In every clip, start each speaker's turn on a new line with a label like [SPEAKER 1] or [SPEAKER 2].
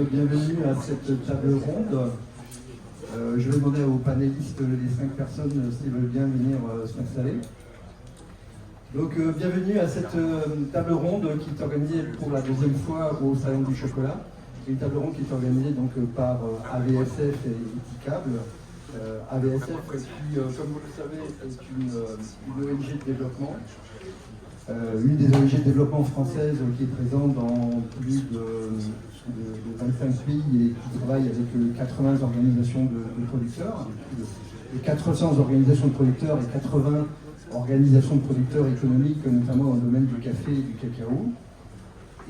[SPEAKER 1] bienvenue à cette table ronde. Je vais demander aux panélistes, les 5 personnes, s'ils veulent bien venir s'installer. Donc bienvenue à cette table ronde qui est organisée pour la deuxième fois au Salon du Chocolat. Une table ronde qui est organisée donc, par AVSF et Etikable. AVSF qui, comme vous le savez, est une ONG de développement. Une des ONG de développement françaises qui est présente dans plus de 25 pays et qui travaille avec 80 organisations de producteurs, et 400 organisations de producteurs et 80 organisations de producteurs économiques, notamment dans le domaine du café et du cacao.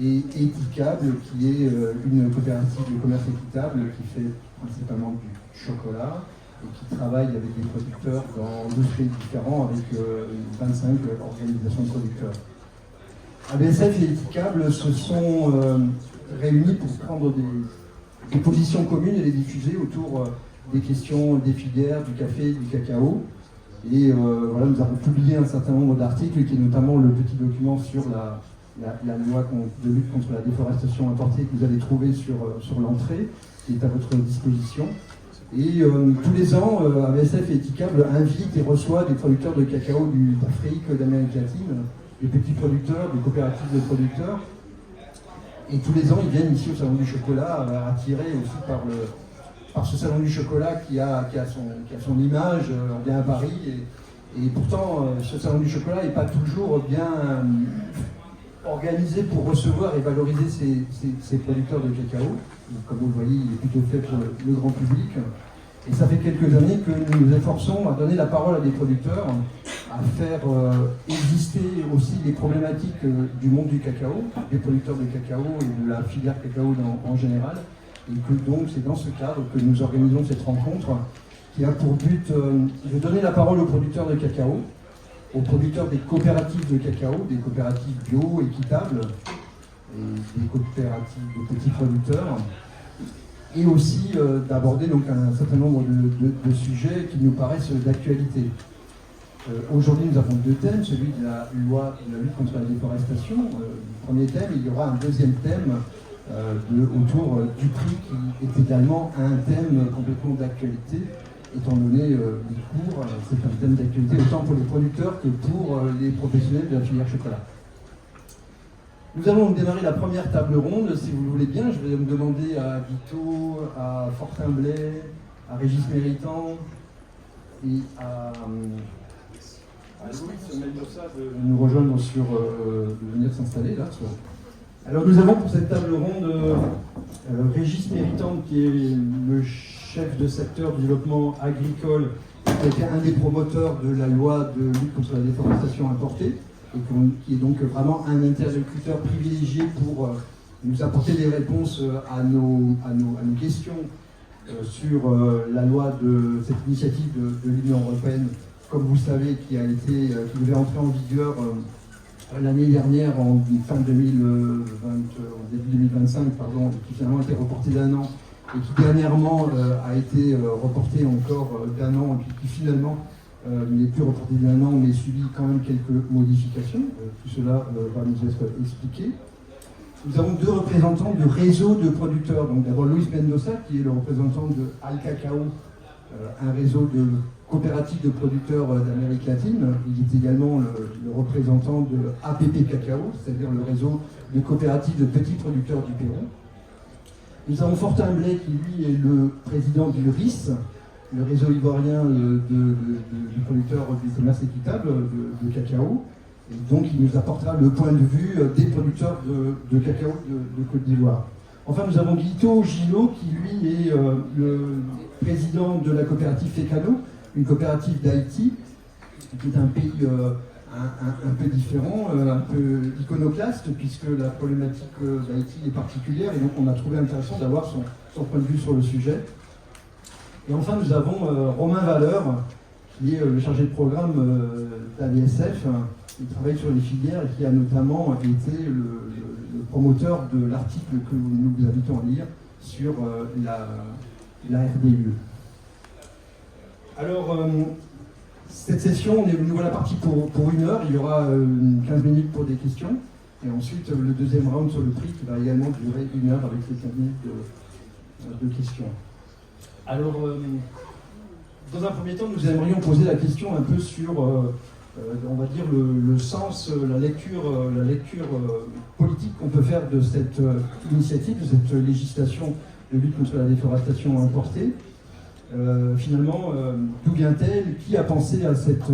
[SPEAKER 1] Et Etikable, qui est une coopérative de commerce équitable qui fait principalement du chocolat et qui travaille avec des producteurs dans 12 pays différents avec 25 organisations de producteurs. AVSF et Etikable se sont réunis pour prendre des positions communes et les diffuser autour des questions des filières, du café et du cacao. Et voilà, nous avons publié un certain nombre d'articles, qui est notamment le petit document sur la loi de lutte contre la déforestation importée que vous allez trouver sur l'entrée, qui est à votre disposition. Et tous les ans, AVSF et Etikable invitent et reçoivent des producteurs de cacao d'Afrique, d'Amérique latine, des petits producteurs, des coopératives de producteurs. Et tous les ans, ils viennent ici au Salon du Chocolat, attirés aussi par ce Salon du Chocolat qui a son image. On vient à Paris et pourtant, ce Salon du Chocolat n'est pas toujours bien organisé pour recevoir et valoriser ces producteurs de cacao. Donc, comme vous le voyez, il est plutôt fait pour le grand public. Et ça fait quelques années que nous nous efforçons à donner la parole à des producteurs, à faire exister aussi les problématiques du monde du cacao, des producteurs de cacao et de la filière cacao en général. Et que donc c'est dans ce cadre que nous organisons cette rencontre qui a pour but de donner la parole aux producteurs de cacao, aux producteurs des coopératives de cacao, des coopératives bio, équitables, et des coopératives de petits producteurs, et aussi d'aborder donc un certain nombre de sujets qui nous paraissent d'actualité. Aujourd'hui, nous avons 2 thèmes, celui de la loi de la lutte contre la déforestation. Le premier thème, il y aura un deuxième thème autour du prix, qui est également un thème complètement d'actualité, étant donné les cours, c'est un thème d'actualité autant pour les producteurs que pour les professionnels de la filière chocolat. Nous allons démarrer la première table ronde, si vous le voulez bien. Je vais me demander à Vito, à Fortin-Blay, à Régis Méritant et à Louis Mendoza de nous rejoindre de venir s'installer là. Alors nous avons pour cette table ronde Régis Méritant, qui est le chef de secteur du développement agricole, qui a été un des promoteurs de la loi de lutte contre la déforestation importée, et qui est donc vraiment un interlocuteur privilégié pour nous apporter des réponses à nos questions sur la loi de cette initiative de l'Union européenne, comme vous savez, qui devait entrer en vigueur l'année dernière, en fin 2020, en début 2025, pardon, qui finalement a été reportée d'1 an, et qui dernièrement a été reportée encore d'1 an, et qui finalement n'est plus reportée d'1 an, mais subit quand même quelques modifications. Tout cela va nous être expliqué. Nous avons 2 représentants du réseau de producteurs. Donc d'abord Luis Mendoza, qui est le représentant de Alcacao, un réseau de coopératives de producteurs d'Amérique latine. Il est également le représentant de APP Cacao, c'est-à-dire le réseau de coopératives de petits producteurs du Pérou. Nous avons Fortin-Blay, qui lui est le président du RIS, le réseau ivoirien du producteur du commerce équitable de cacao. Et donc il nous apportera le point de vue des producteurs de cacao de Côte d'Ivoire. Enfin, nous avons Guito Gillot, qui lui est le président de la coopérative Fecano, une coopérative d'Haïti, qui est un pays un peu différent, un peu iconoclaste, puisque la problématique d'Haïti est particulière, et donc on a trouvé intéressant d'avoir son point de vue sur le sujet. Et enfin, nous avons Romain Valeur, qui est le chargé de programme d'AVSF, qui travaille sur les filières et qui a notamment été le promoteur de l'article que nous vous invitons à lire sur la RDUE. Alors, cette session, nous voilà partis pour 1 heure. Il y aura 15 minutes pour des questions. Et ensuite, le deuxième round sur le prix qui va également durer 1 heure avec les 15 minutes de questions. Alors, dans un premier temps, nous aimerions poser la question un peu sur, on va dire, le sens, la lecture politique qu'on peut faire de cette initiative, de cette législation de lutte contre la déforestation importée. Finalement, d'où vient-elle? Qui a pensé à cette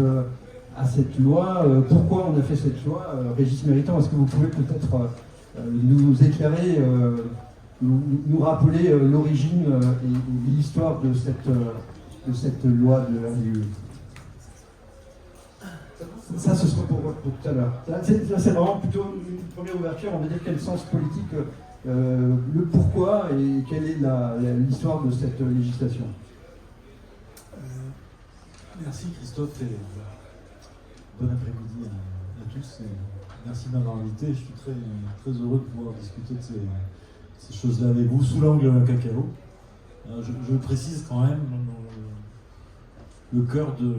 [SPEAKER 1] loi? Pourquoi on a fait cette loi? Régis Méritant, est-ce que vous pouvez peut-être nous éclairer, nous rappeler l'origine et l'histoire de cette loi de RDE? Ça, ce sera pour tout à l'heure. Là, c'est vraiment plutôt une première ouverture. On va dire quel sens politique, le pourquoi et quelle est l'histoire de cette législation.
[SPEAKER 2] Merci Christophe et bon après-midi à tous. Et merci de m'avoir invité. Je suis très, très heureux de pouvoir discuter de ces choses-là avec vous sous l'angle cacao. Je précise quand même le cœur de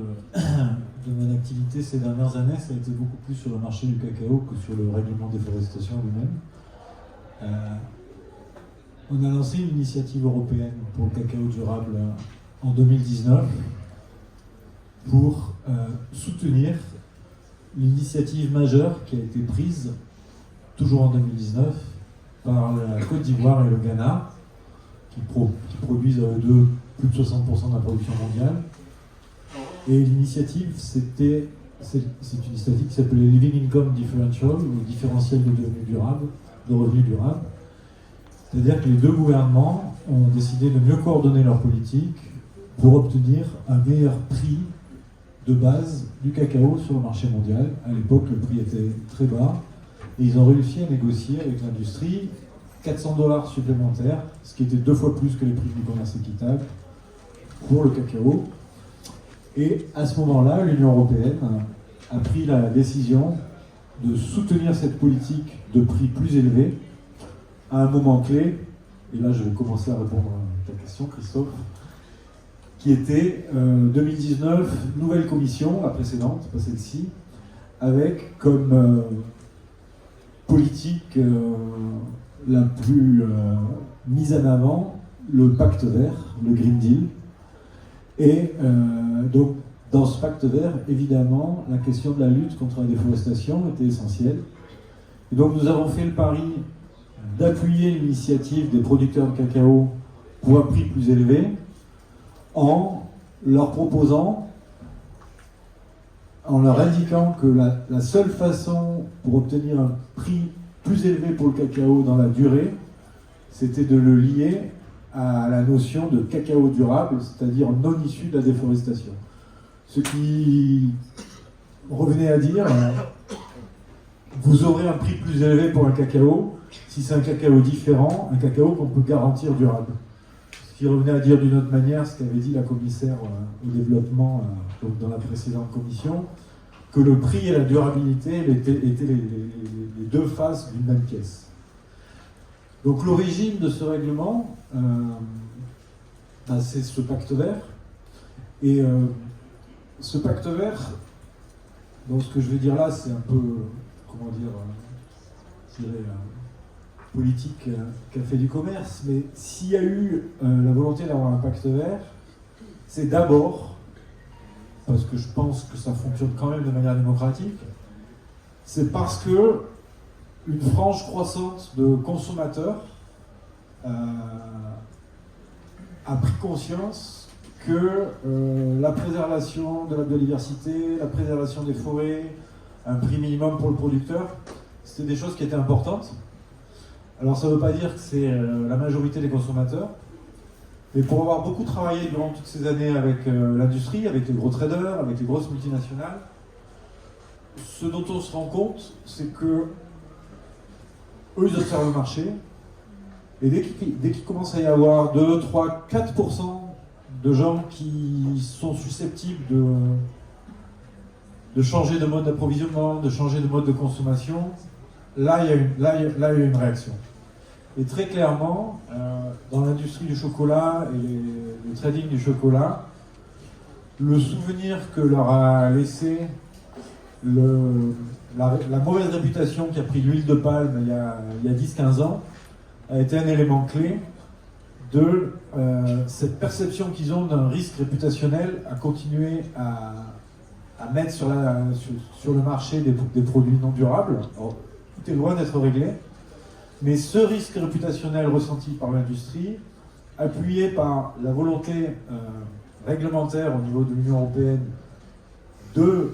[SPEAKER 2] mon activité ces dernières années, ça a été beaucoup plus sur le marché du cacao que sur le règlement de déforestation lui-même. On a lancé une initiative européenne pour le cacao durable en 2019 pour soutenir l'initiative majeure qui a été prise, toujours en 2019, par la Côte d'Ivoire et le Ghana, qui produisent à eux deux plus de 60% de la production mondiale. Et l'initiative, c'est une initiative qui s'appelait Living Income Differential, ou différentiel de revenus durables. C'est-à-dire que les deux gouvernements ont décidé de mieux coordonner leur politique pour obtenir un meilleur prix de base du cacao sur le marché mondial. À l'époque, le prix était très bas et ils ont réussi à négocier avec l'industrie $400 supplémentaires, ce qui était 2 fois plus que les prix du commerce équitable pour le cacao. Et à ce moment-là, l'Union européenne a pris la décision de soutenir cette politique de prix plus élevé à un moment clé, et là je vais commencer à répondre à ta question Christophe, qui était 2019, nouvelle commission, la précédente, pas celle-ci, avec comme politique la plus mise en avant le pacte vert, le Green Deal. Et donc dans ce pacte vert, évidemment, la question de la lutte contre la déforestation était essentielle. Et donc nous avons fait le pari d'appuyer l'initiative des producteurs de cacao pour un prix plus élevé, en leur proposant, en leur indiquant que la seule façon pour obtenir un prix plus élevé pour le cacao dans la durée, c'était de le lier à la notion de cacao durable, c'est-à-dire non issu de la déforestation. Ce qui revenait à dire, vous aurez un prix plus élevé pour un cacao si c'est un cacao différent, un cacao qu'on peut garantir durable. Ce qui revenait à dire d'une autre manière ce qu'avait dit la commissaire au développement donc dans la précédente commission, que le prix et la durabilité étaient les deux faces d'une même pièce. Donc l'origine de ce règlement, c'est ce pacte vert. Et ce pacte vert, donc ce que je vais dire là, c'est un peu, comment dire, je dirais, politique café du commerce, mais s'il y a eu la volonté d'avoir un pacte vert, c'est d'abord, parce que je pense que ça fonctionne quand même de manière démocratique, c'est parce que une frange croissante de consommateurs a pris conscience que la préservation de la biodiversité, la préservation des forêts, un prix minimum pour le producteur, c'était des choses qui étaient importantes. Alors ça ne veut pas dire que c'est la majorité des consommateurs, mais pour avoir beaucoup travaillé durant toutes ces années avec l'industrie, avec les gros traders, avec les grosses multinationales, ce dont on se rend compte, c'est que eux, ils observent le marché, et dès qu'il commence à y avoir 2, 3, 4% de gens qui sont susceptibles de changer de mode d'approvisionnement, de changer de mode de consommation, là, il y a une réaction. Et très clairement, dans l'industrie du chocolat et le trading du chocolat, le souvenir que leur a laissé la mauvaise réputation qu'a pris l'huile de palme il y a 10-15 ans a été un élément clé de cette perception qu'ils ont d'un risque réputationnel à continuer à mettre sur le marché des produits non durables. Alors, tout est loin d'être réglé, mais ce risque réputationnel ressenti par l'industrie, appuyé par la volonté réglementaire au niveau de l'Union européenne de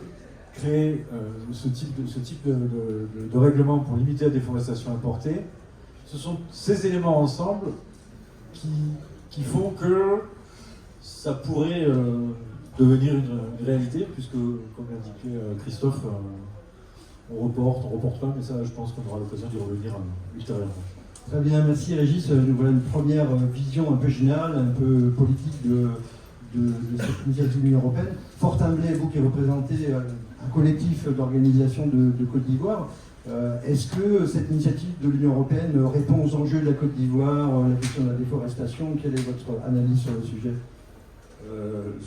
[SPEAKER 2] créer ce type de règlement pour limiter la déforestation importée, ce sont ces éléments ensemble qui font que ça pourrait devenir une réalité, puisque, comme l'indiquait Christophe, on reporte pas, mais ça, je pense qu'on aura l'occasion d'y revenir ultérieurement.
[SPEAKER 1] Très bien, merci Régis. Nous voilà une première vision un peu générale, un peu politique de cette initiative de l'Union européenne. Fortin Blais, vous qui représentez un collectif d'organisation de Côte d'Ivoire, est-ce que cette initiative de l'Union européenne répond aux enjeux de la Côte d'Ivoire, la question de la déforestation? Quelle est votre analyse sur le sujet?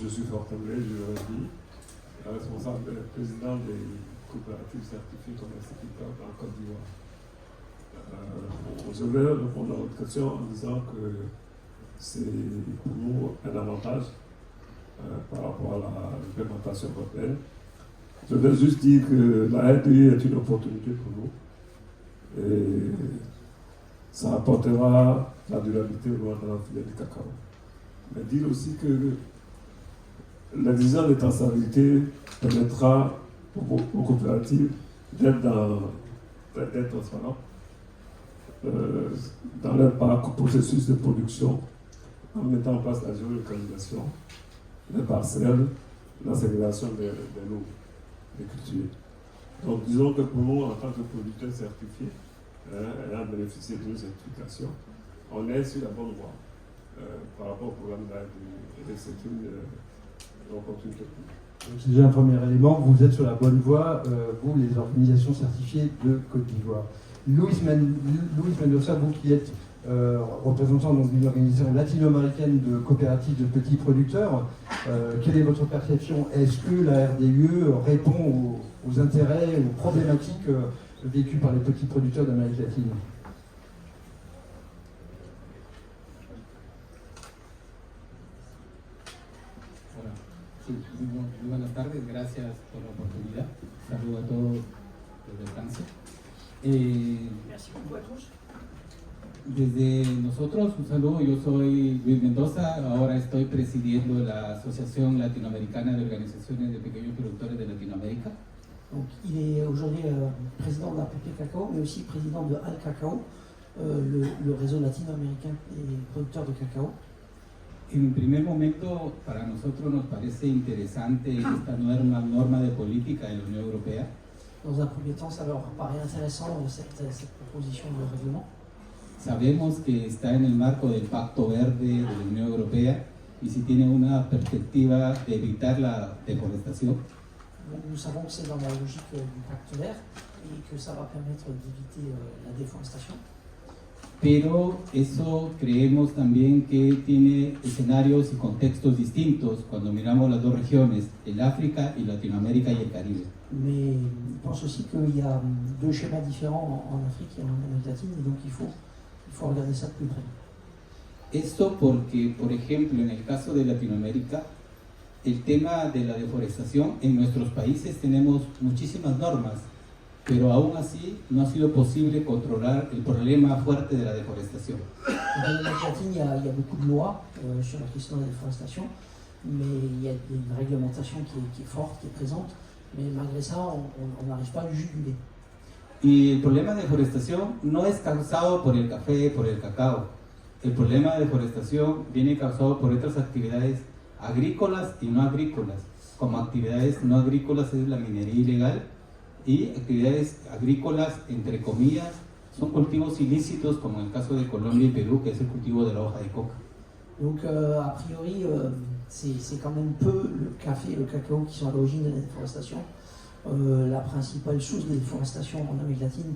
[SPEAKER 3] Je suis Fortin Blais, je le dis, responsable président des coopératives certifiées comme instituteurs en Côte d'Ivoire. Je vais répondre à votre question en disant que c'est pour nous un avantage par rapport à l'implémentation européenne. Je veux juste dire que la RDI est une opportunité pour nous et ça apportera la durabilité au monde dans la filière du cacao. Mais dire aussi que l'exigence de traçabilité permettra aux coopératives d'être transparents dans leur processus de production en mettant en place la géolocalisation, les parcelles, la ségrégation des lots, des cultures. Donc disons que pour nous, en tant que producteurs certifiés, ayant bénéficié de nos certifications, on est sur la bonne voie par rapport au programme d'AID et c'est une opportunité pour nous.
[SPEAKER 1] C'est déjà un premier élément, vous êtes sur la bonne voie, vous, les organisations certifiées de Côte d'Ivoire. Luis Mendoza, vous qui êtes représentant d'une organisation latino-américaine de coopératives de petits producteurs, quelle est votre perception? Est-ce que la RDUE répond aux intérêts, aux problématiques vécues par les petits producteurs d'Amérique latine?
[SPEAKER 4] Muy buenas tardes, gracias por la oportunidad. Saludo a todos desde Francia. Desde nosotros, un saludo, yo soy Luis Mendoza, ahora estoy presidiendo la Asociación Latinoamericana de Organizaciones de Pequeños Productores de Latinoamérica.
[SPEAKER 5] Donc, il est aujourd'hui président de la PP Cacao, mais aussi président de Al Cacao, le réseau latino-américain des producteurs de cacao.
[SPEAKER 4] En primer momento, para nosotros nos parece interesante esta norma de política de la Unión Europea.
[SPEAKER 5] Dans un premier temps, ça leur paraît intéressant cette proposition de règlement.
[SPEAKER 4] Sabemos que está en el marco del Pacto Verde de la Unión Europea y si tiene una perspectiva de evitar la deforestación.
[SPEAKER 5] Nous savons que c'est dans la logique du pacte vert et que ça va permettre d'éviter la déforestation.
[SPEAKER 4] Pero eso creemos también que tiene escenarios y contextos distintos cuando miramos las dos regiones, el África y Latinoamérica y el Caribe.
[SPEAKER 5] Mais je pense aussi qu'il y a deux schémas différents en Afrique et en Amérique latine, et donc il faut regarder ça de plus près.
[SPEAKER 4] Esto porque, por ejemplo, en el caso de Latinoamérica, el tema de la deforestación, en nuestros países tenemos muchísimas normas, pero aún así no ha sido posible controlar el problema fuerte de la deforestación.
[SPEAKER 5] En Amérique latine, il y a beaucoup de lois sur la question de la déforestation, mais il y a une réglementation qui est forte, qui est présente, mais malgré ça, on n'arrive pas à le juguler.
[SPEAKER 4] Y el problema de deforestación no es causado por el café, por el cacao. El problema de deforestación viene causado por otras actividades agrícolas y no agrícolas. Como actividades no agrícolas es la minería ilegal y actividades agrícolas, entre comillas, son cultivos ilícitos como en el caso de Colombia y Perú, que es el cultivo de la hoja de coca.
[SPEAKER 5] Donc a priori, c'est quand même peu le café et le cacao qui sont à l'origine de la déforestation. La principale source de déforestation en Amérique latine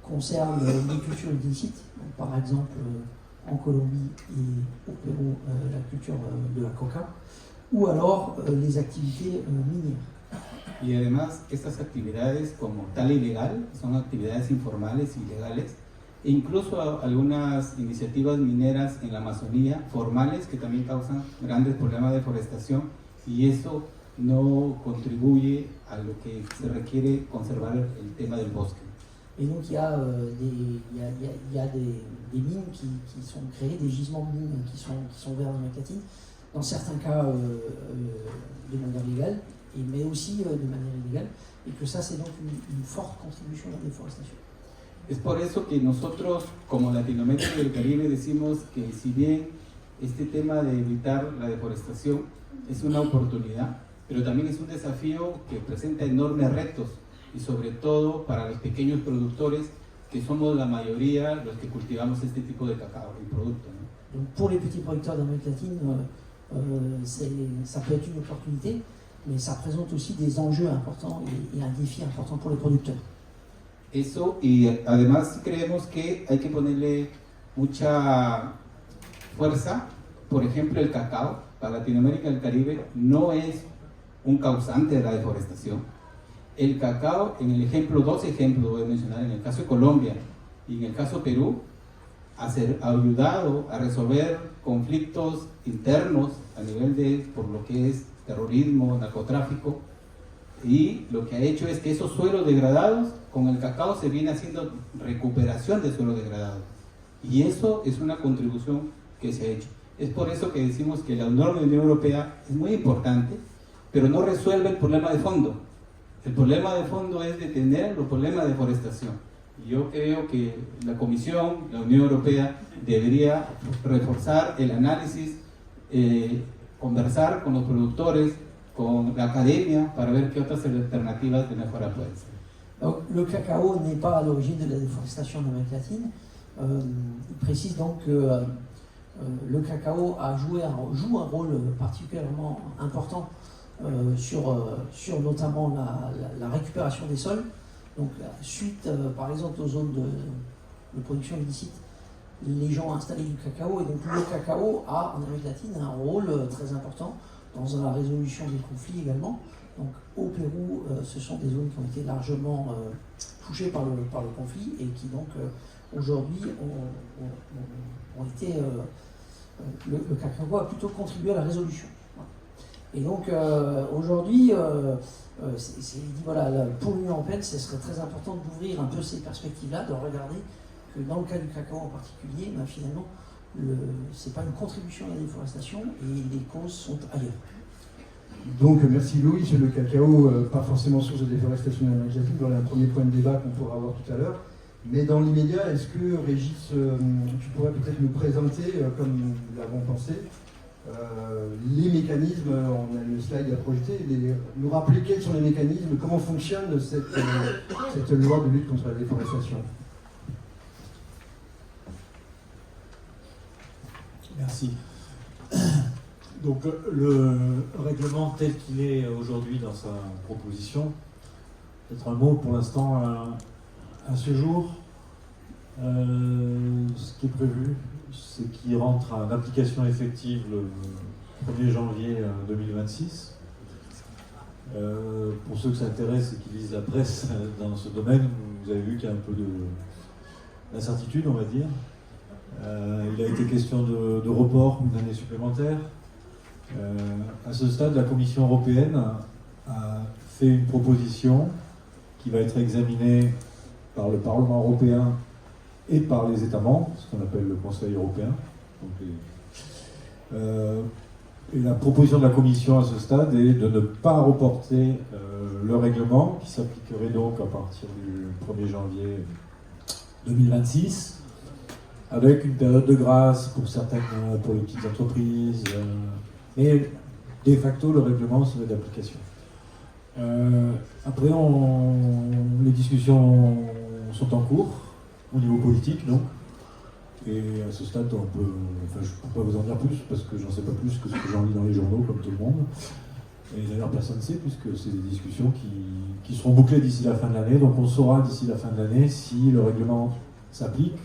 [SPEAKER 5] concerne les cultures illicites, donc, par exemple en Colombie et au Pérou la culture de la coca, ou alors les activités minières.
[SPEAKER 4] Y además, estas actividades como tal ilegal son actividades informales, ilegales, e incluso algunas iniciativas mineras en la Amazonía, formales, que también causan grandes problemas de deforestación, y eso no contribuye a lo que se requiere conservar el tema del bosque.
[SPEAKER 5] Et donc il y a, des mines qui sont créées, des gisements de mines qui sont ouverts en Amérique latine, dans certains cas de manière légale, mais aussi de manière illégale, et que ça c'est donc une forte contribution à la déforestation.
[SPEAKER 4] Es por eso que nosotros, como Latinoamérica y el Caribe, decimos que si bien este tema de evitar la deforestación es una oportunidad, pero también es un desafío que presenta enormes retos, y sobre todo para los pequeños productores, que somos la mayoría los que cultivamos este tipo de cacao y producto, ¿no?
[SPEAKER 5] Donc pour les petits producteurs d'Amérique latine, ça peut être une opportunité, mais ça présente aussi des enjeux importants et un défi important pour les producteurs.
[SPEAKER 4] Eso, y además creemos que hay que ponerle mucha fuerza. Por ejemplo, el cacao para Latinoamérica y el Caribe no es un causante de la deforestación. El cacao, en el ejemplo, dos ejemplos voy a mencionar, en el caso de Colombia y en el caso de Perú, ha ayudado a resolver conflictos internos a nivel de, por lo que es terrorismo, narcotráfico, y lo que ha hecho es que esos suelos degradados, con el cacao se viene haciendo recuperación de suelos degradados, y eso es una contribución que se ha hecho. Es por eso que decimos que la norma de la Unión Europea es muy importante, pero no resuelve el problema de fondo. El problema de fondo es detener los problemas de deforestación. Y yo creo que la Comisión, la Unión Europea, debería reforzar el análisis, conversar con los productores, con la academia, para ver qué otras alternativas de mejora pueden ser.
[SPEAKER 5] Donc, le cacao n'est pas à l'origine de la déforestation en Amérique latine. Il précise donc que le cacao joue un rôle particulièrement important sur notamment la récupération des sols. Donc suite par exemple aux zones de production illicite, les gens ont installé du cacao, et donc le cacao a en Amérique latine un rôle très important dans la résolution des conflits également. Donc au Pérou, ce sont des zones qui ont été largement touchées par le conflit, et qui donc aujourd'hui ont été... le cacao a plutôt contribué à la résolution. Et donc aujourd'hui, il dit voilà, pour l'Union européenne, ce serait très important d'ouvrir un peu ces perspectives-là, de regarder que dans le cas du cacao en particulier, ben, finalement, ce n'est pas une contribution à la déforestation, et les causes sont ailleurs.
[SPEAKER 1] Donc merci Louis, le cacao, pas forcément source de déforestation en Amérique latine, voilà un premier point de débat qu'on pourra avoir tout à l'heure. Mais dans l'immédiat, est-ce que Régis, tu pourrais peut-être nous présenter, comme nous l'avons pensé, les mécanismes, on a le slide à projeter, nous rappeler quels sont les mécanismes, comment fonctionne cette loi de lutte contre la déforestation.
[SPEAKER 2] Merci. Donc le règlement tel qu'il est aujourd'hui dans sa proposition, peut-être un mot pour l'instant à ce jour. Ce qui est prévu, c'est qu'il rentre en application effective le 1er janvier 2026. Pour ceux que ça intéresse et qui lisent la presse dans ce domaine, vous avez vu qu'il y a un peu d'incertitude, on va dire. Il a été question de report d'une année supplémentaire. À ce stade, la Commission européenne a fait une proposition qui va être examinée par le Parlement européen et par les États membres, ce qu'on appelle le Conseil européen. Et la proposition de la Commission à ce stade est de ne pas reporter le règlement, qui s'appliquerait donc à partir du 1er janvier 2026, avec une période de grâce pour les petites entreprises, mais de facto le règlement serait d'application. Après, les discussions sont en cours au niveau politique, donc. Et à ce stade, je ne peux pas vous en dire plus, parce que j'en sais pas plus que ce que j'en lis dans les journaux, comme tout le monde. Et d'ailleurs, personne ne sait, puisque c'est des discussions qui seront bouclées d'ici la fin de l'année. Donc on saura d'ici la fin de l'année si le règlement s'applique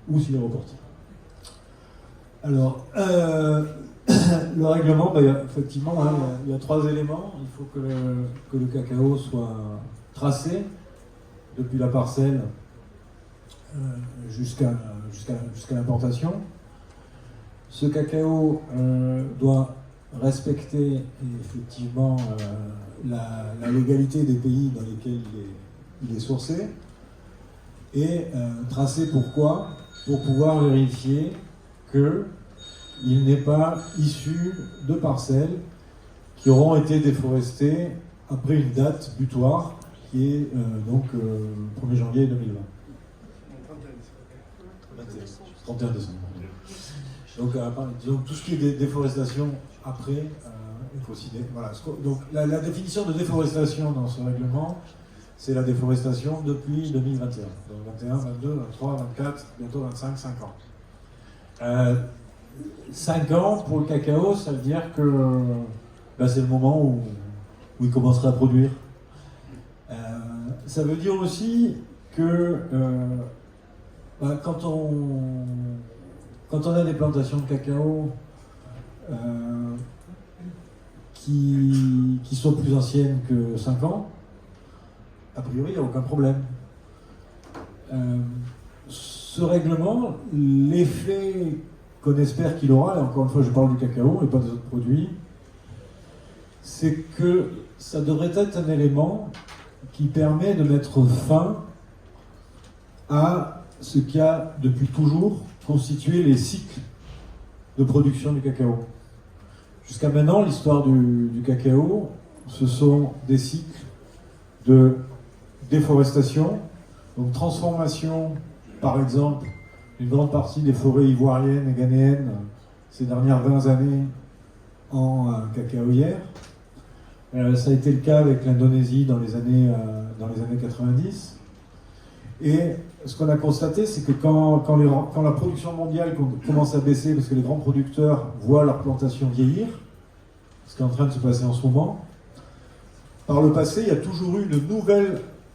[SPEAKER 2] ou s'il est reporté. Alors, Le règlement, effectivement, hein, il y a 3 éléments. Il faut que le cacao soit tracé depuis la parcelle jusqu'à l'importation. Ce cacao doit respecter effectivement la légalité des pays dans lesquels il est sourcé. Et tracé pourquoi? Pour pouvoir vérifier qu'il n'est pas issu de parcelles qui auront été déforestées après une date butoir qui est donc 1er janvier 2020. 31 décembre. Donc, disons, tout ce qui est déforestation après, il faut aussi... Voilà. Donc la définition de déforestation dans ce règlement, c'est la déforestation depuis 2021. Donc 21, 22, 23, 24, bientôt 25, 5 ans. 5 ans pour le cacao, ça veut dire que c'est le moment où il commencerait à produire. Ça veut dire aussi que quand on a des plantations de cacao qui sont plus anciennes que 5 ans, a priori, il n'y a aucun problème. Ce règlement, l'effet qu'on espère qu'il aura, et encore une fois je parle du cacao et pas des autres produits, c'est que ça devrait être un élément qui permet de mettre fin à ce qui a depuis toujours constitué les cycles de production du cacao. Jusqu'à maintenant, l'histoire du cacao, ce sont des cycles de déforestation, donc transformation, par exemple, d'une grande partie des forêts ivoiriennes et ghanéennes ces dernières 20 années en cacaoyères. Ça a été le cas avec l'Indonésie dans les années 90. Et ce qu'on a constaté, c'est que quand la production mondiale commence à baisser, parce que les grands producteurs voient leur plantation vieillir, ce qui est en train de se passer en ce moment, par le passé, il y a toujours eu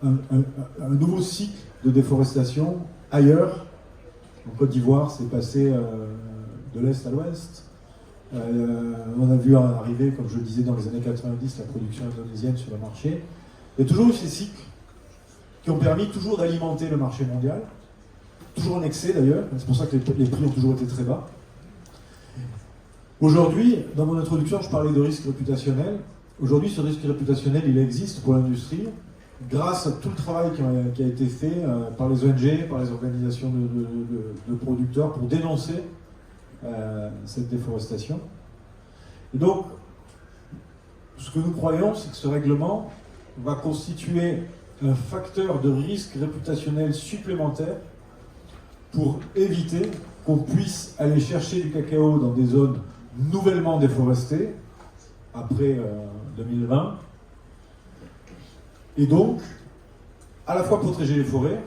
[SPEAKER 2] un nouveau cycle de déforestation ailleurs. En Côte d'Ivoire, c'est passé de l'Est à l'Ouest. On a vu arriver, comme je le disais, dans les années 90, la production indonésienne sur le marché. Il y a toujours eu ces cycles qui ont permis toujours d'alimenter le marché mondial, toujours en excès d'ailleurs, c'est pour ça que les prix ont toujours été très bas. Aujourd'hui, dans mon introduction, je parlais de risque réputationnel. Aujourd'hui, ce risque réputationnel, il existe pour l'industrie, grâce à tout le travail qui a été fait par les ONG, par les organisations de producteurs pour dénoncer cette déforestation. Et donc, ce que nous croyons, c'est que ce règlement va constituer un facteur de risque réputationnel supplémentaire pour éviter qu'on puisse aller chercher du cacao dans des zones nouvellement déforestées après 2020, et donc à la fois protéger les forêts,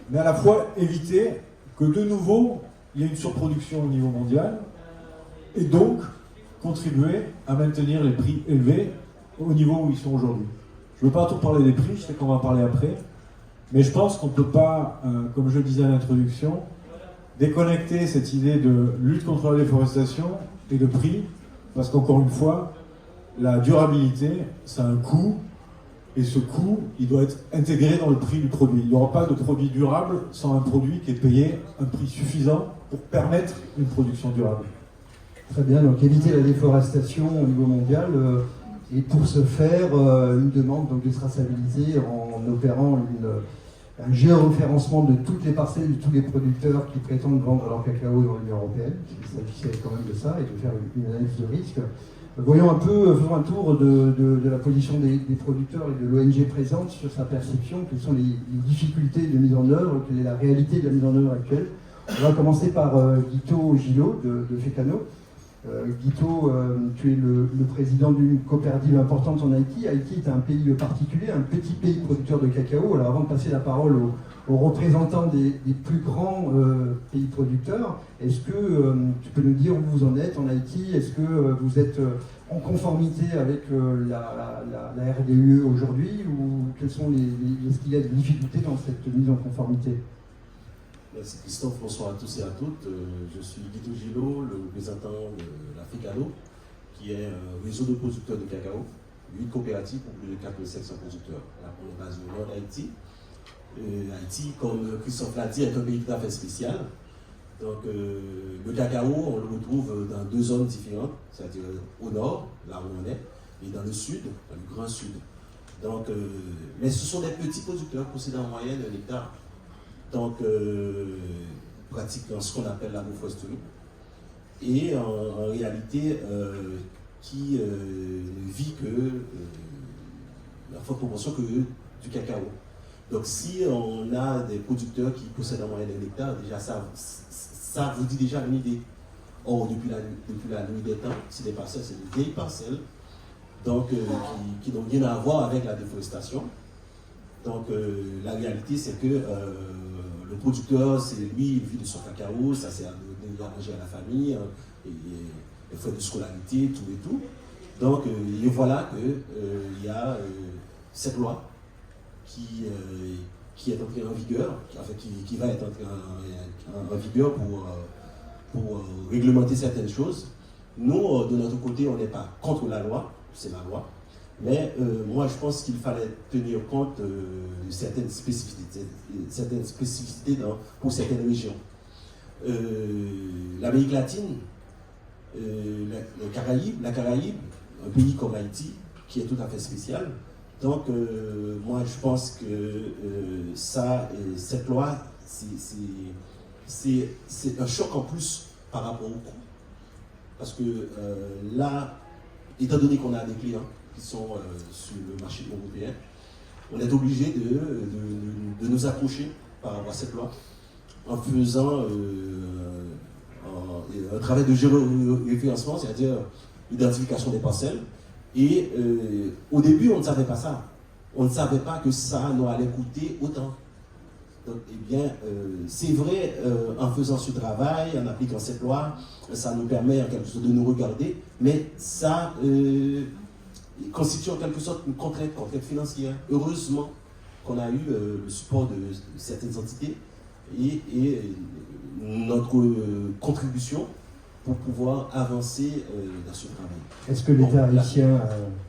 [SPEAKER 2] mais à la fois éviter que de nouveau il y ait une surproduction au niveau mondial, et donc contribuer à maintenir les prix élevés au niveau où ils sont aujourd'hui. Je ne veux pas trop parler des prix, je sais qu'on va en parler après, mais je pense qu'on ne peut pas, comme je le disais à l'introduction, déconnecter cette idée de lutte contre la déforestation et de prix, parce qu'encore une fois, la durabilité, ça a un coût, et ce coût, il doit être intégré dans le prix du produit. Il n'y aura pas de produit durable sans un produit qui est payé un prix suffisant pour permettre une production durable.
[SPEAKER 1] Très bien, donc éviter la déforestation au niveau mondial, et pour ce faire, une demande donc, de traçabilité en opérant un géoréférencement de toutes les parcelles, de tous les producteurs qui prétendent vendre leur cacao dans l'Union européenne. Il s'agissait quand même de ça, et de faire une analyse de risque. Voyons un peu, faisons un tour de la position des producteurs et de l'ONG présente sur sa perception, quelles sont les difficultés de mise en œuvre, quelle est la réalité de la mise en œuvre actuelle. On va commencer par Guito Gillot de FECANO. Guito, tu es le président d'une coopérative importante en Haïti. Haïti est un pays particulier, un petit pays producteur de cacao. Alors avant de passer la parole aux représentants des plus grands pays producteurs, est-ce que tu peux nous dire où vous en êtes en Haïti? Est-ce que vous êtes en conformité avec la RDUE aujourd'hui, ou est-ce qu'il y a des difficultés dans cette mise en conformité?
[SPEAKER 6] Merci Christophe, bonsoir à tous et à toutes. Je suis Guido Gillot, le représentant de la FICALO, qui est un réseau de producteurs de cacao, 8 coopératives pour plus de 4700 producteurs. Là, on est basé au nord d'Haïti. Haïti, comme Christophe l'a dit, est un pays tout à fait spécial. Donc, le cacao, on le retrouve dans 2 zones différentes, c'est-à-dire au nord, là où on est, et dans le sud, dans le grand sud. Donc, mais ce sont des petits producteurs possédant en moyenne 1 hectare. Donc, pratiquent ce qu'on appelle l'agroforesterie. Et en réalité, qui ne vit que la forte proportion que du cacao. Donc, si on a des producteurs qui possèdent en moyenne 1 hectare, déjà ça vous dit déjà une idée. Or, depuis la nuit des temps, c'est des parcelles, c'est des vieilles parcelles, donc qui n'ont rien à voir avec la déforestation. Donc, la réalité, c'est que le producteur, c'est lui, il vit de son cacao, ça sert à manger à la famille, et les frais de scolarité, tout et tout. Donc, et voilà qu'il y a cette loi qui est entrée en vigueur, qui va être entrée en vigueur pour réglementer certaines choses. Nous, de notre côté, on n'est pas contre la loi, c'est la loi. Mais moi, je pense qu'il fallait tenir compte de certaines spécificités pour certaines régions. L'Amérique latine, la Caraïbe, un pays comme Haïti, qui est tout à fait spécial. Donc, moi, je pense que cette loi, c'est un choc en plus par rapport au coût. Parce que là, étant donné qu'on a des clients qui sont sur le marché européen, on est obligé de nous accrocher par rapport à cette loi en faisant un travail de géoréférencement, c'est-à-dire identification des parcelles. Et au début, on ne savait pas ça. On ne savait pas que ça nous allait coûter autant. Donc, eh bien, c'est vrai, en faisant ce travail, en appliquant cette loi, ça nous permet en quelque sorte de nous regarder, mais ça constitue en quelque sorte une contrainte financière. Heureusement qu'on a eu le support de certaines entités et notre contribution pour pouvoir avancer dans ce travail.
[SPEAKER 1] Est-ce que l'État haïtien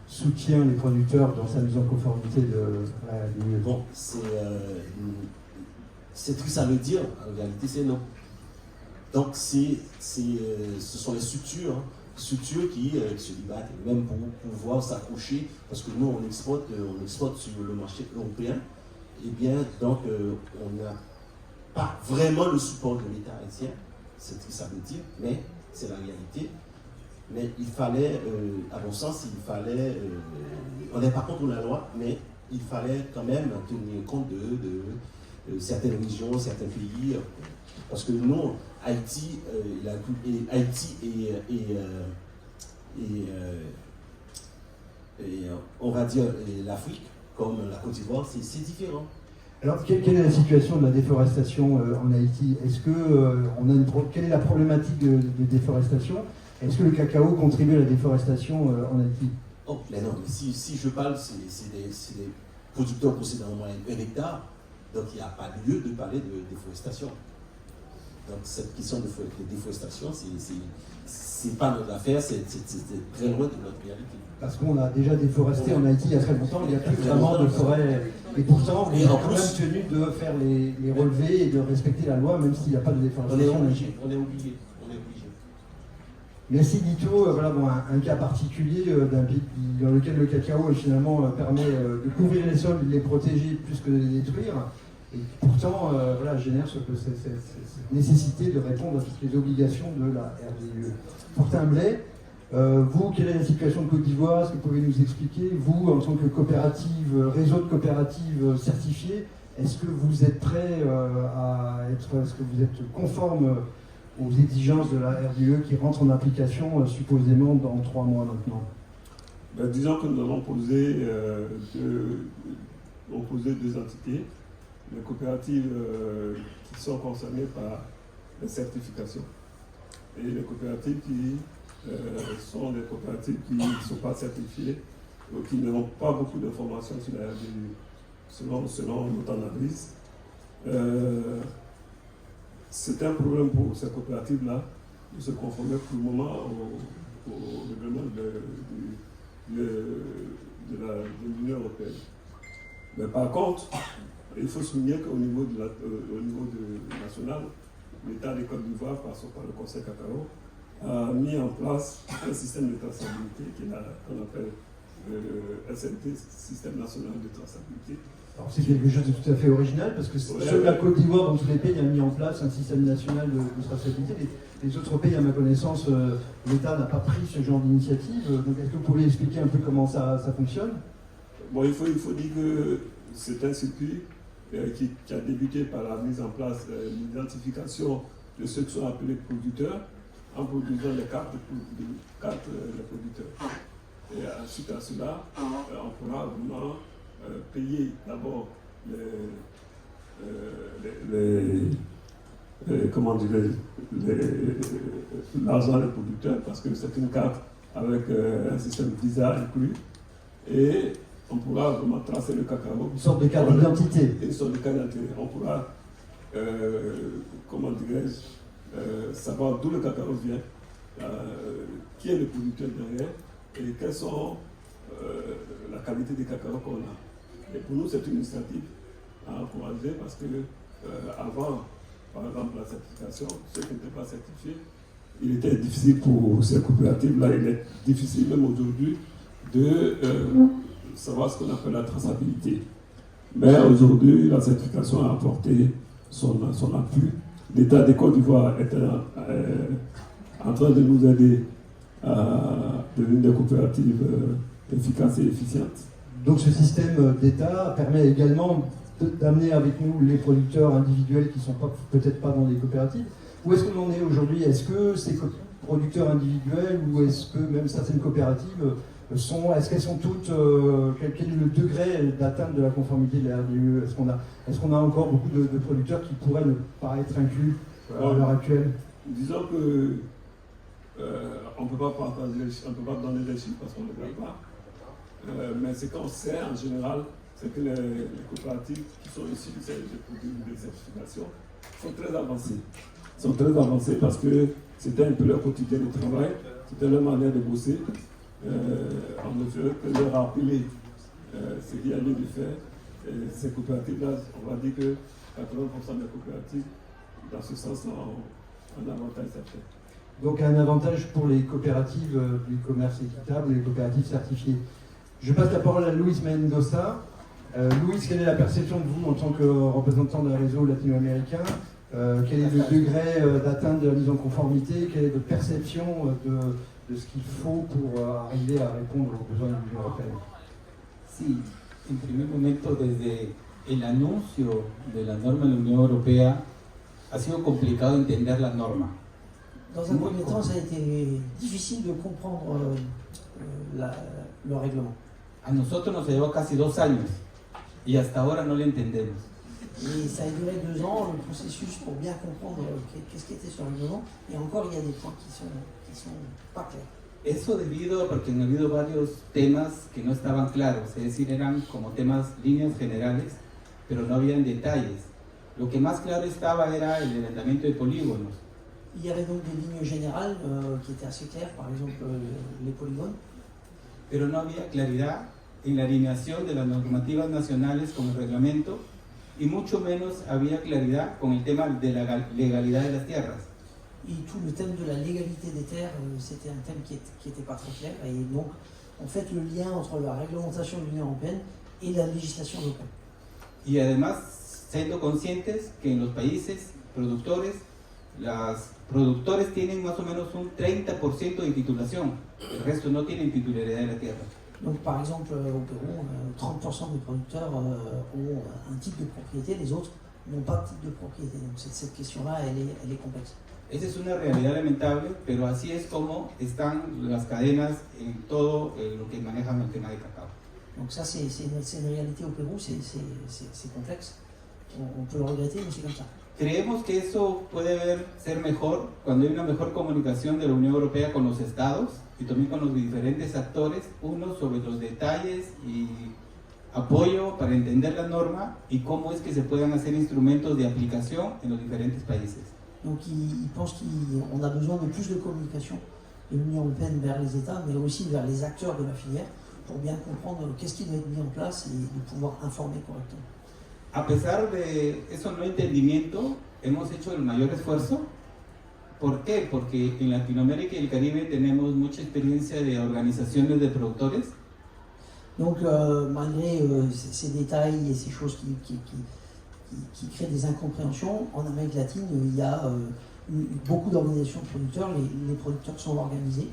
[SPEAKER 1] soutient les producteurs dans sa mise en conformité de la LUE?
[SPEAKER 6] Bon, c'est triste à le dire, en réalité c'est non. Donc ce sont les structures qui se débattent, même pour pouvoir s'accrocher, parce que nous on exporte sur le marché européen, et bien donc on n'a pas vraiment le support de l'État haïtien, c'est triste à le dire, mais c'est la réalité. Mais il fallait, à mon sens, on n'est pas contre la loi, mais il fallait quand même tenir compte de certaines régions, certains pays, parce que nous, Haïti, on va dire l'Afrique, comme la Côte d'Ivoire, c'est différent.
[SPEAKER 1] Alors, quelle est la situation de la déforestation en Haïti? Est-ce que quelle est la problématique de déforestation? Est-ce que le cacao contribue à la déforestation en Haïti?
[SPEAKER 6] Oh, mais non, mais si je parle, c'est des producteurs possédant au moins 1 hectare, donc il n'y a pas lieu de parler de déforestation. Donc cette question de déforestation, c'est pas notre affaire, c'est très loin de notre réalité.
[SPEAKER 1] Parce qu'on a déjà déforesté en Haïti il y a très longtemps, il n'y a plus vraiment de forêt. Et pourtant, on est quand même tenu de faire les relevés et de respecter la loi, même s'il n'y a pas de déforestation.
[SPEAKER 6] On est obligé.
[SPEAKER 1] Merci Guito. Voilà, bon, un cas particulier d'un pays dans lequel le cacao finalement permet de couvrir les sols, de les protéger plus que de les détruire. Et pourtant, voilà, génère cette nécessité de répondre à toutes les obligations de la RDE. Fortin Blais, vous, quelle est la situation de Côte d'Ivoire? Est-ce que vous pouvez nous expliquer? Vous, en tant que coopérative, réseau de coopératives certifiées, est-ce que vous êtes prêt est-ce que vous êtes conforme aux exigences de la RDE qui rentrent en application supposément dans 3 mois maintenant?
[SPEAKER 3] Ben, disons que nous avons posé 2 entités, les coopératives qui sont concernées par les certifications et les coopératives qui sont des coopératives qui ne sont pas certifiées ou qui n'ont pas beaucoup d'informations sur la RDE selon notre analyse. c'est un problème pour ces coopératives-là de se conformer pour le moment au règlement de l'Union européenne. Mais par contre, il faut souligner qu'au niveau national, l'État de Côte d'Ivoire, par le Conseil cacao, a mis en place un système de traçabilité qu'on appelle le SNT, Système national de traçabilité.
[SPEAKER 1] Alors c'est quelque chose de tout à fait original parce que seule la Côte d'Ivoire dans tous les pays a mis en place un système national de traçabilité. Les autres pays, à ma connaissance, l'État n'a pas pris ce genre d'initiative. Donc est-ce que vous pourriez expliquer un peu comment ça fonctionne?
[SPEAKER 3] Bon, il faut dire que c'est un circuit qui a débuté par la mise en place de l'identification de ceux qui sont appelés producteurs en produisant les cartes des producteurs. Et ensuite à cela, on pourra vraiment payer d'abord l'argent des producteurs parce que c'est une carte avec un système Visa inclus et on pourra vraiment tracer le cacao.
[SPEAKER 1] Une sorte de carte d'identité.
[SPEAKER 3] Une sorte de carte d'identité. On pourra, savoir d'où le cacao vient, qui est le producteur derrière et quelles sont la qualité du cacao qu'on a. Et pour nous, c'est une initiative à encourager parce que avant, par exemple, la certification, ceux qui n'étaient pas certifiés, il était difficile pour ces coopératives-là, il est difficile même aujourd'hui de savoir ce qu'on appelle la traçabilité. Mais aujourd'hui, la certification a apporté son appui. L'État de Côte d'Ivoire est en train de nous aider à devenir des coopératives efficaces et efficientes.
[SPEAKER 1] Donc ce système d'État permet également d'amener avec nous les producteurs individuels qui ne sont peut-être pas dans des coopératives. Où est-ce qu'on en est aujourd'hui? Est-ce que ces producteurs individuels ou est-ce que même certaines coopératives est-ce qu'elles sont toutes, quel est le degré d'atteinte de la conformité de la RDE? Est-ce qu'on a encore beaucoup de producteurs qui pourraient ne pas être inclus à l'heure actuelle?
[SPEAKER 3] Disons que on ne peut pas donner des chiffres parce qu'on ne le voit pas. Mais ce qu'on sait en général, c'est que les coopératives qui sont issues des certifications sont très avancées. Sont très avancées parce que c'était un peu leur quotidien de travail, c'était leur manière de bosser. On ne fait que leur rappeler ce qu'il y a lieu de faire. Et ces coopératives-là, on va dire que 80% des coopératives, dans ce sens-là, ont un avantage certain.
[SPEAKER 1] Donc un avantage pour les coopératives du commerce équitable, les coopératives certifiées. Je passe la parole à Luis Mendoza. Luis, quelle est la perception de vous en tant que représentant d'un réseau latino-américain? Quel est le degré d'atteinte de la mise en conformité? Quelle est votre perception de ce qu'il faut pour arriver à répondre aux besoins de l'Union européenne?
[SPEAKER 4] Sí, en primer momento, desde el anuncio de la norma de la Unión Europea, ha sido complicado entender la norma.
[SPEAKER 5] Dans un premier temps, ça a été difficile de comprendre le règlement.
[SPEAKER 4] A nosotros nos llevó casi 2 años y hasta ahora no le entendemos.
[SPEAKER 5] Et ça a duré 2 ans, le processus, pour bien comprendre qu'est-ce qui était sur le règlement. Et encore, il y a des points qui sont pas clairs.
[SPEAKER 4] Eso debido a porque han habido varios temas que no estaban claros, es decir, eran como temas, líneas generales, pero no habían detalles. Lo que más claro estaba era el levantamiento de polígonos.
[SPEAKER 5] Il y avait donc des lignes générales qui étaient assez claires, par exemple les polygones.
[SPEAKER 4] Pero no había claridad en la alineación de las normativas nacionales con el reglamento y mucho menos había claridad con el tema de la legalidad de las tierras.
[SPEAKER 5] Et tout le thème de la légalité des terres, c'était un thème qui était pas très clair. Et donc, en fait, le lien entre la réglementation de l'Union européenne et la législation locale.
[SPEAKER 4] Y además, siendo conscientes que en los países productores, los productores tienen más o menos un 30% de titulación, el resto no tienen titularidad de la tierra.
[SPEAKER 5] Donc, par exemple, au Pérou, 30% des producteurs ont un titre de propriété, les autres n'ont pas de titre de propriété. Donc, cette question-là, elle est complexe.
[SPEAKER 4] Esa es una realidad lamentable, pero así es como están las cadenas en todo lo que manejan el tema de cacao.
[SPEAKER 5] Donc ça, c'est une réalité au Pérou, c'est complexe. On peut le regretter, mais c'est comme ça.
[SPEAKER 4] Creemos que eso puede ser mejor cuando hay una mejor comunicación de la Unión Europea con los estados y también con los diferentes actores, uno sobre los detalles y apoyo para entender la norma y cómo es que se puedan hacer instrumentos de aplicación en los diferentes países.
[SPEAKER 5] Donc ils pensent qu'on a besoin de plus de communication de l'Union européenne vers les États, mais aussi vers les acteurs de la filière, pour bien comprendre qu'est-ce qui doit être mis en place et de pouvoir informer correctement.
[SPEAKER 4] A pesar de eso no entendimiento, hemos hecho el mayor esfuerzo. ¿Por qué? Porque en Latinoamérica y el Caribe tenemos mucha experiencia de organizaciones de productores.
[SPEAKER 5] Donc malgré ces détails et ces choses qui créent des incompréhensions, en Amérique latine, il y a beaucoup d'organisations de producteurs, les producteurs sont organisés.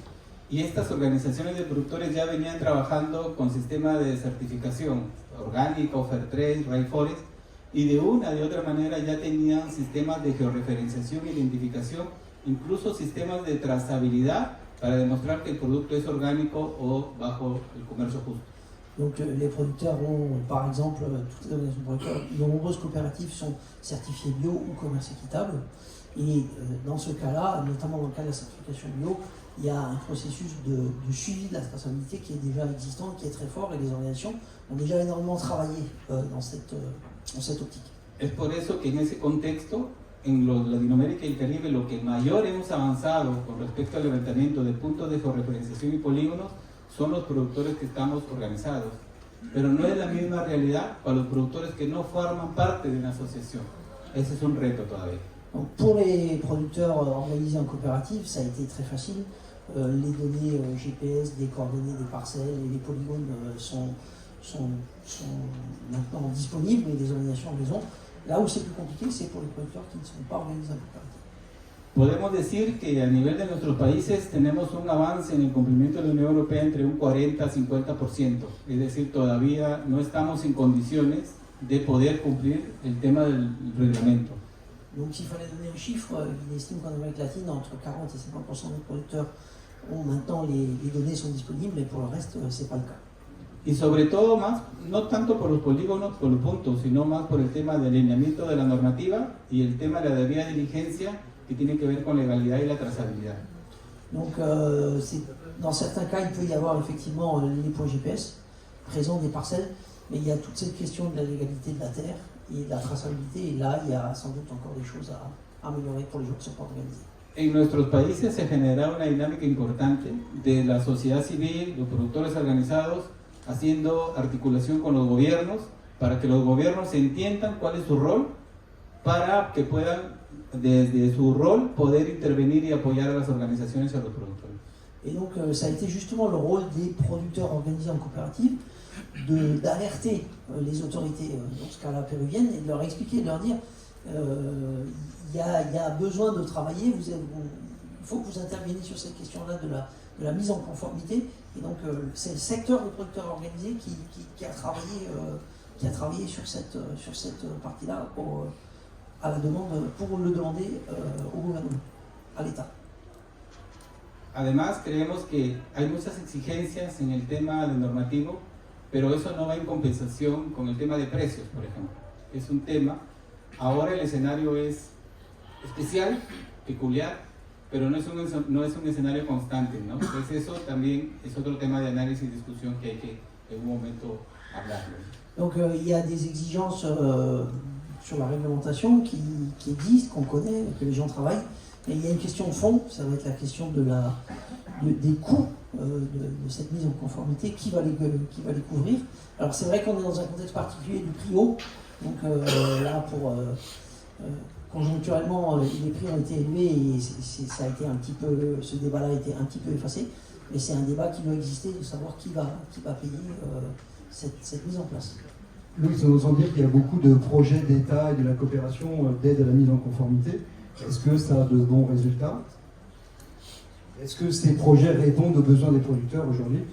[SPEAKER 4] Y estas organizaciones de productores ya venían trabajando con sistemas de certificación orgánico, Fairtrade, Rainforest, y de una de otra manera ya tenían sistemas de georreferenciación e identificación, incluso sistemas de trazabilidad para demostrar que el producto es orgánico o bajo el comercio justo.
[SPEAKER 5] Donc les producteurs ont, par exemple, toutes les organisations de producteurs, de nombreuses coopératives sont certifiées bio ou commerce équitable. Et dans ce cas-là, notamment dans le cas de la certification bio, il y a un processus de suivi de la traçabilité qui est déjà existant, qui est très fort, et les organisations ont déjà énormément travaillé dans cette optique.
[SPEAKER 4] Es por eso que en ese contexto, en Latinoamérica y el Caribe, lo que mayor hemos avanzado con respecto al levantamiento de puntos de georreferenciación y polígonos son los productores que estamos organizados. Pero no es la misma realidad para los productores que no forman parte de una asociación. Ese es un reto todavía.
[SPEAKER 5] Donc pour les producteurs organisés en coopérative, ça a été très facile. Les données GPS des coordonnées des parcelles et les polygones sont maintenant disponibles et les organisations les ont. Là où c'est plus compliqué, c'est pour les producteurs qui ne sont pas organisés en coopérative.
[SPEAKER 4] Podemos decir que a nivel de nuestros países tenemos un avance en el cumplimiento de la Unión Europea entre un 40 a 50%. Es decir, todavía no estamos en condiciones de poder cumplir el tema del reglamento.
[SPEAKER 5] Donc s'il fallait donner un chiffre, il estime qu'en Amérique latine, entre 40 et 50% des producteurs ont maintenant les données sont disponibles, et pour le reste, ce n'est pas le cas.
[SPEAKER 4] Y sobre todo más, no tanto por los polígonos, por los puntos, sino más por el tema del alineamiento de la normativa y el tema de la debida diligencia que tiene que ver con legalidad y la trazabilidad.
[SPEAKER 5] Donc dans certains cas, il peut y avoir effectivement les points GPS présents des parcelles, mais il y a toute cette question de la légalité de la terre et de la traçabilité, et là, il y a sans doute encore des choses à améliorer pour les gens qui ne sont pas organisés.
[SPEAKER 4] En nuestros países se genera una dinámica importante de la sociedad civil, los productores organizados, haciendo articulación con los gobiernos para que los gobiernos entiendan cuál es su rol, para que puedan desde su rol poder intervenir y apoyar a las organizaciones y a los productores.
[SPEAKER 5] Et donc ça a été justement le rôle des producteurs organisés en coopérative d'alerter les autorités, dans ce cas-là péruviennes, et de leur expliquer, de leur dire il y a besoin de travailler, il faut que vous interveniez sur cette question-là de la mise en conformité. Et donc c'est le secteur de producteurs organisés qui a travaillé sur cette partie-là pour le demander au gouvernement, à l'État.
[SPEAKER 4] Además, creemos que hay muchas exigencias en el tema del normativo, pero eso no va en compensación con el tema de precios, por ejemplo. Es un tema, ahora el escenario es especial, peculiar, pero no es un escenario constante, ¿no? Entonces eso también es otro tema de análisis y discusión que hay que en un momento hablar.
[SPEAKER 5] Donc il y a des exigences sur la réglementation qui existent, qu'on connaît, que les gens travaillent. Mais il y a une question de fond, ça va être la question des coûts de cette mise en conformité, qui va les couvrir. Alors c'est vrai qu'on est dans un contexte particulier du prix haut, donc là conjoncturellement les prix ont été élevés et ça a été ce débat-là a été un petit peu effacé, mais c'est un débat qui doit exister, de savoir qui va payer cette mise en place.
[SPEAKER 1] Louis, ça nous semble dire qu'il y a beaucoup de projets d'État et de la coopération d'aide à la mise en conformité. Est-ce que ça a de bons résultats? Est-ce que ces projets répondent aux besoins des producteurs aujourd'hui?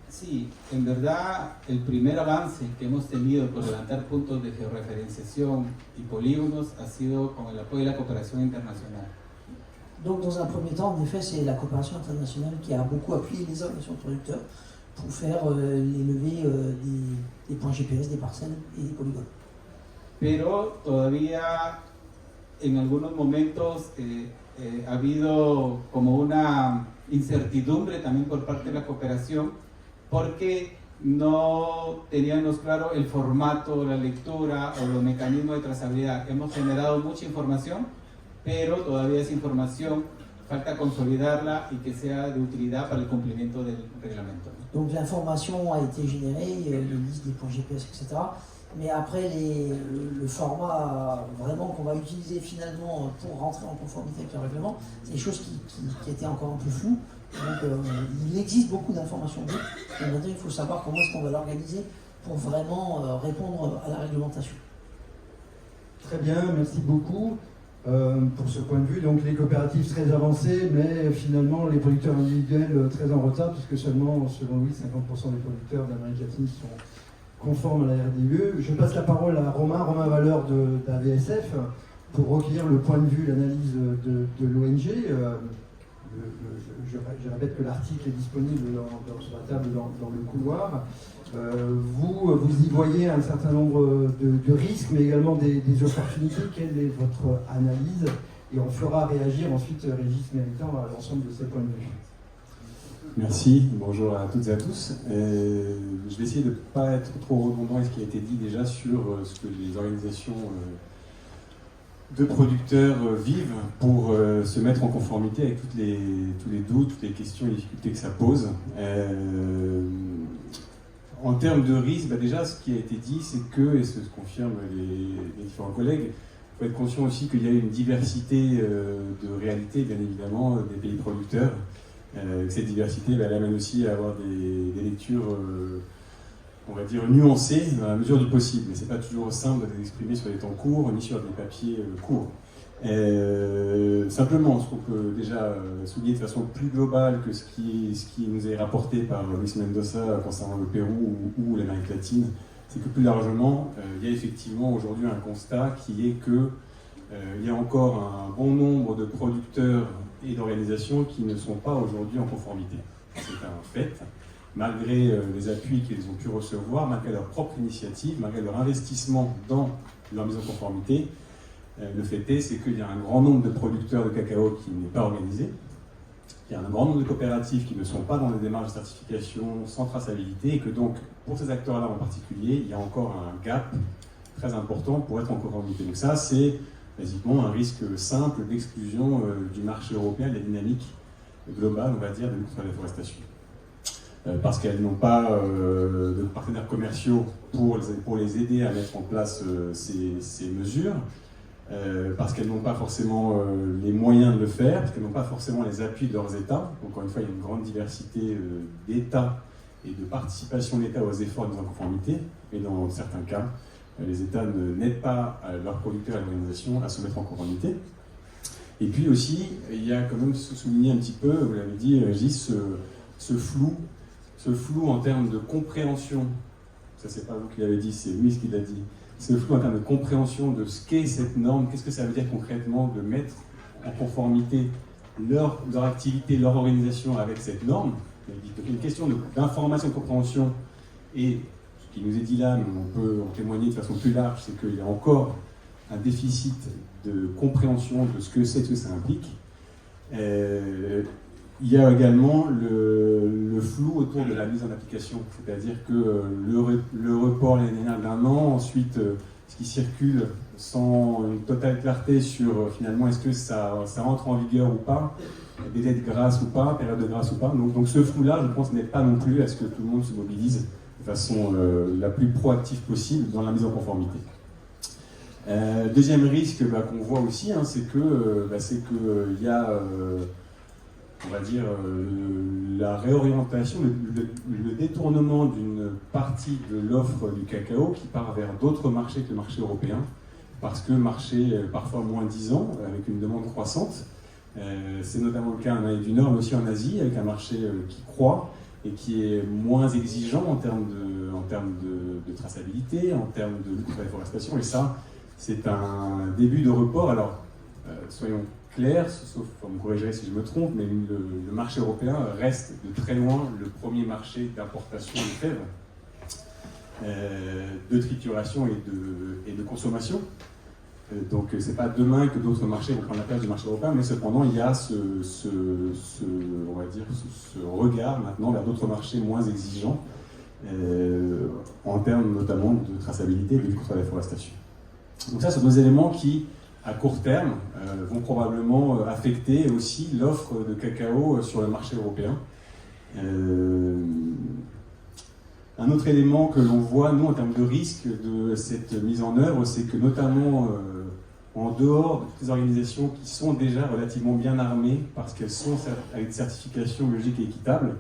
[SPEAKER 4] Sí, en verdad el primer avance que hemos tenido por levantar puntos de georreferenciación y polígonos ha sido con el apoyo de la cooperación internacional.
[SPEAKER 5] Donc dans un premier temps, en effet, c'est la coopération internationale qui a beaucoup appuyé les organisations de producteurs pour faire les levées des points GPS, des parcelles et des polygones.
[SPEAKER 4] Pero todavía en algunos momentos ha habido como una incertidumbre también por parte de la cooperación, porque no teníamos claro el formato, la lectura o los mecanismos de trazabilidad. Hemos generado mucha información, pero todavía esa información falta consolidarla y que sea de utilidad para el cumplimiento del reglamento.
[SPEAKER 5] Donc l'information a été générée, les listes des points GPS, etc. Mais après, le format vraiment qu'on va utiliser finalement pour rentrer en conformité avec le règlement, c'est des choses qui étaient encore un peu floues. Donc il existe beaucoup d'informations brutes, et maintenant il faut savoir comment est-ce qu'on va l'organiser pour vraiment répondre à la réglementation.
[SPEAKER 1] Très bien, merci beaucoup pour ce point de vue. Donc les coopératives très avancées, mais finalement les producteurs individuels très en retard, puisque seulement, selon lui, 50% des producteurs d'Amérique latine sont conformes à la RDUE. Je passe la parole à Romain Valeur de l'AVSF, pour recueillir le point de vue, l'analyse de l'ONG. Je répète que l'article est disponible sur la table dans le couloir. Vous y voyez un certain nombre de risques, mais également des opportunités. Quelle est votre analyse? Et on fera réagir ensuite Régis Méritant à l'ensemble de ces points de vue.
[SPEAKER 7] Merci, bonjour à toutes et à tous. Je vais essayer de ne pas être trop redondant avec ce qui a été dit déjà sur ce que les organisations de producteurs vivent pour se mettre en conformité avec tous les doutes, toutes les questions et les difficultés que ça pose. En termes de risque, déjà ce qui a été dit, c'est que, et ce que confirment les différents collègues, il faut être conscient aussi qu'il y a une diversité de réalités, bien évidemment, des pays producteurs. Cette diversité, elle amène aussi à avoir des lectures, on va dire, nuancées dans la mesure du possible. Mais ce n'est pas toujours simple de l'exprimer sur des temps courts, ni sur des papiers courts. Simplement, ce qu'on peut déjà souligner de façon plus globale que ce qui nous est rapporté par Luis Mendoza concernant le Pérou ou l'Amérique latine, c'est que plus largement, il y a effectivement aujourd'hui un constat qui est que il y a encore un bon nombre de producteurs et d'organisations qui ne sont pas aujourd'hui en conformité. C'est un fait, malgré les appuis qu'ils ont pu recevoir, malgré leur propre initiative, malgré leur investissement dans leur mise en conformité. Le fait est, c'est qu'il y a un grand nombre de producteurs de cacao qui n'est pas organisé, il y a un grand nombre de coopératives qui ne sont pas dans les démarches de certification sans traçabilité, et que donc, pour ces acteurs-là en particulier, il y a encore un gap très important pour être en conformité. Donc ça, c'est basiquement un risque simple d'exclusion du marché européen, de la dynamique globale, on va dire, de lutte contre la déforestation. Parce qu'elles n'ont pas de partenaires commerciaux pour les aider à mettre en place ces mesures, parce qu'elles n'ont pas forcément les moyens de le faire, parce qu'elles n'ont pas forcément les appuis de leurs États. Encore une fois, il y a une grande diversité d'États et de participation de l'État aux efforts de mise en conformité, et dans certains cas, les États n'aident pas leurs producteurs et l'organisation à se mettre en conformité. Et puis aussi, il y a quand même souligné un petit peu, vous l'avez dit, Régis, ce flou en termes de compréhension. Ça, c'est pas vous qui l'avez dit, c'est lui qui l'a dit. Ce flou en termes de compréhension de ce qu'est cette norme, qu'est-ce que ça veut dire concrètement de mettre en conformité leur activité, leur organisation avec cette norme. Il y a une question d'information, de compréhension, et ce qui nous est dit là, mais on peut en témoigner de façon plus large, c'est qu'il y a encore un déficit de compréhension de ce que c'est, de ce que ça implique. Il y a également le flou autour de la mise en application, c'est-à-dire que le report l'année dernière d'un an, ensuite ce qui circule sans une totale clarté sur finalement est-ce que ça rentre en vigueur ou pas, délai de grâce ou pas, période de grâce ou pas. Donc ce flou-là, je pense, n'aide pas non plus à ce que tout le monde se mobilise de façon la plus proactive possible dans la mise en conformité. Deuxième risque qu'on voit aussi, c'est qu'il y a on va dire, la réorientation, le détournement d'une partie de l'offre du cacao qui part vers d'autres marchés que le marché européen, parce que marché parfois moins 10 ans, avec une demande croissante. C'est notamment le cas en Amérique du Nord, mais aussi en Asie, avec un marché qui croît et qui est moins exigeant en termes de traçabilité, en termes de lutte contre la déforestation. Et ça, c'est un début de report. Alors, soyons clair, sauf, vous me corrigerez si je me trompe, mais le marché européen reste de très loin le premier marché d'importation de fèves, de trituration et de consommation. Donc c'est pas demain que d'autres marchés vont prendre la place du marché européen, mais cependant il y a ce regard maintenant vers d'autres marchés moins exigeants, en termes notamment de traçabilité et de lutte contre la déforestation. Donc ça, ce sont deux éléments qui, à court terme, vont probablement affecter aussi l'offre de cacao sur le marché européen. Un autre élément que l'on voit, nous, en termes de risque de cette mise en œuvre, c'est que notamment en dehors de toutes les organisations qui sont déjà relativement bien armées parce qu'elles sont avec des certifications biologiques et équitables,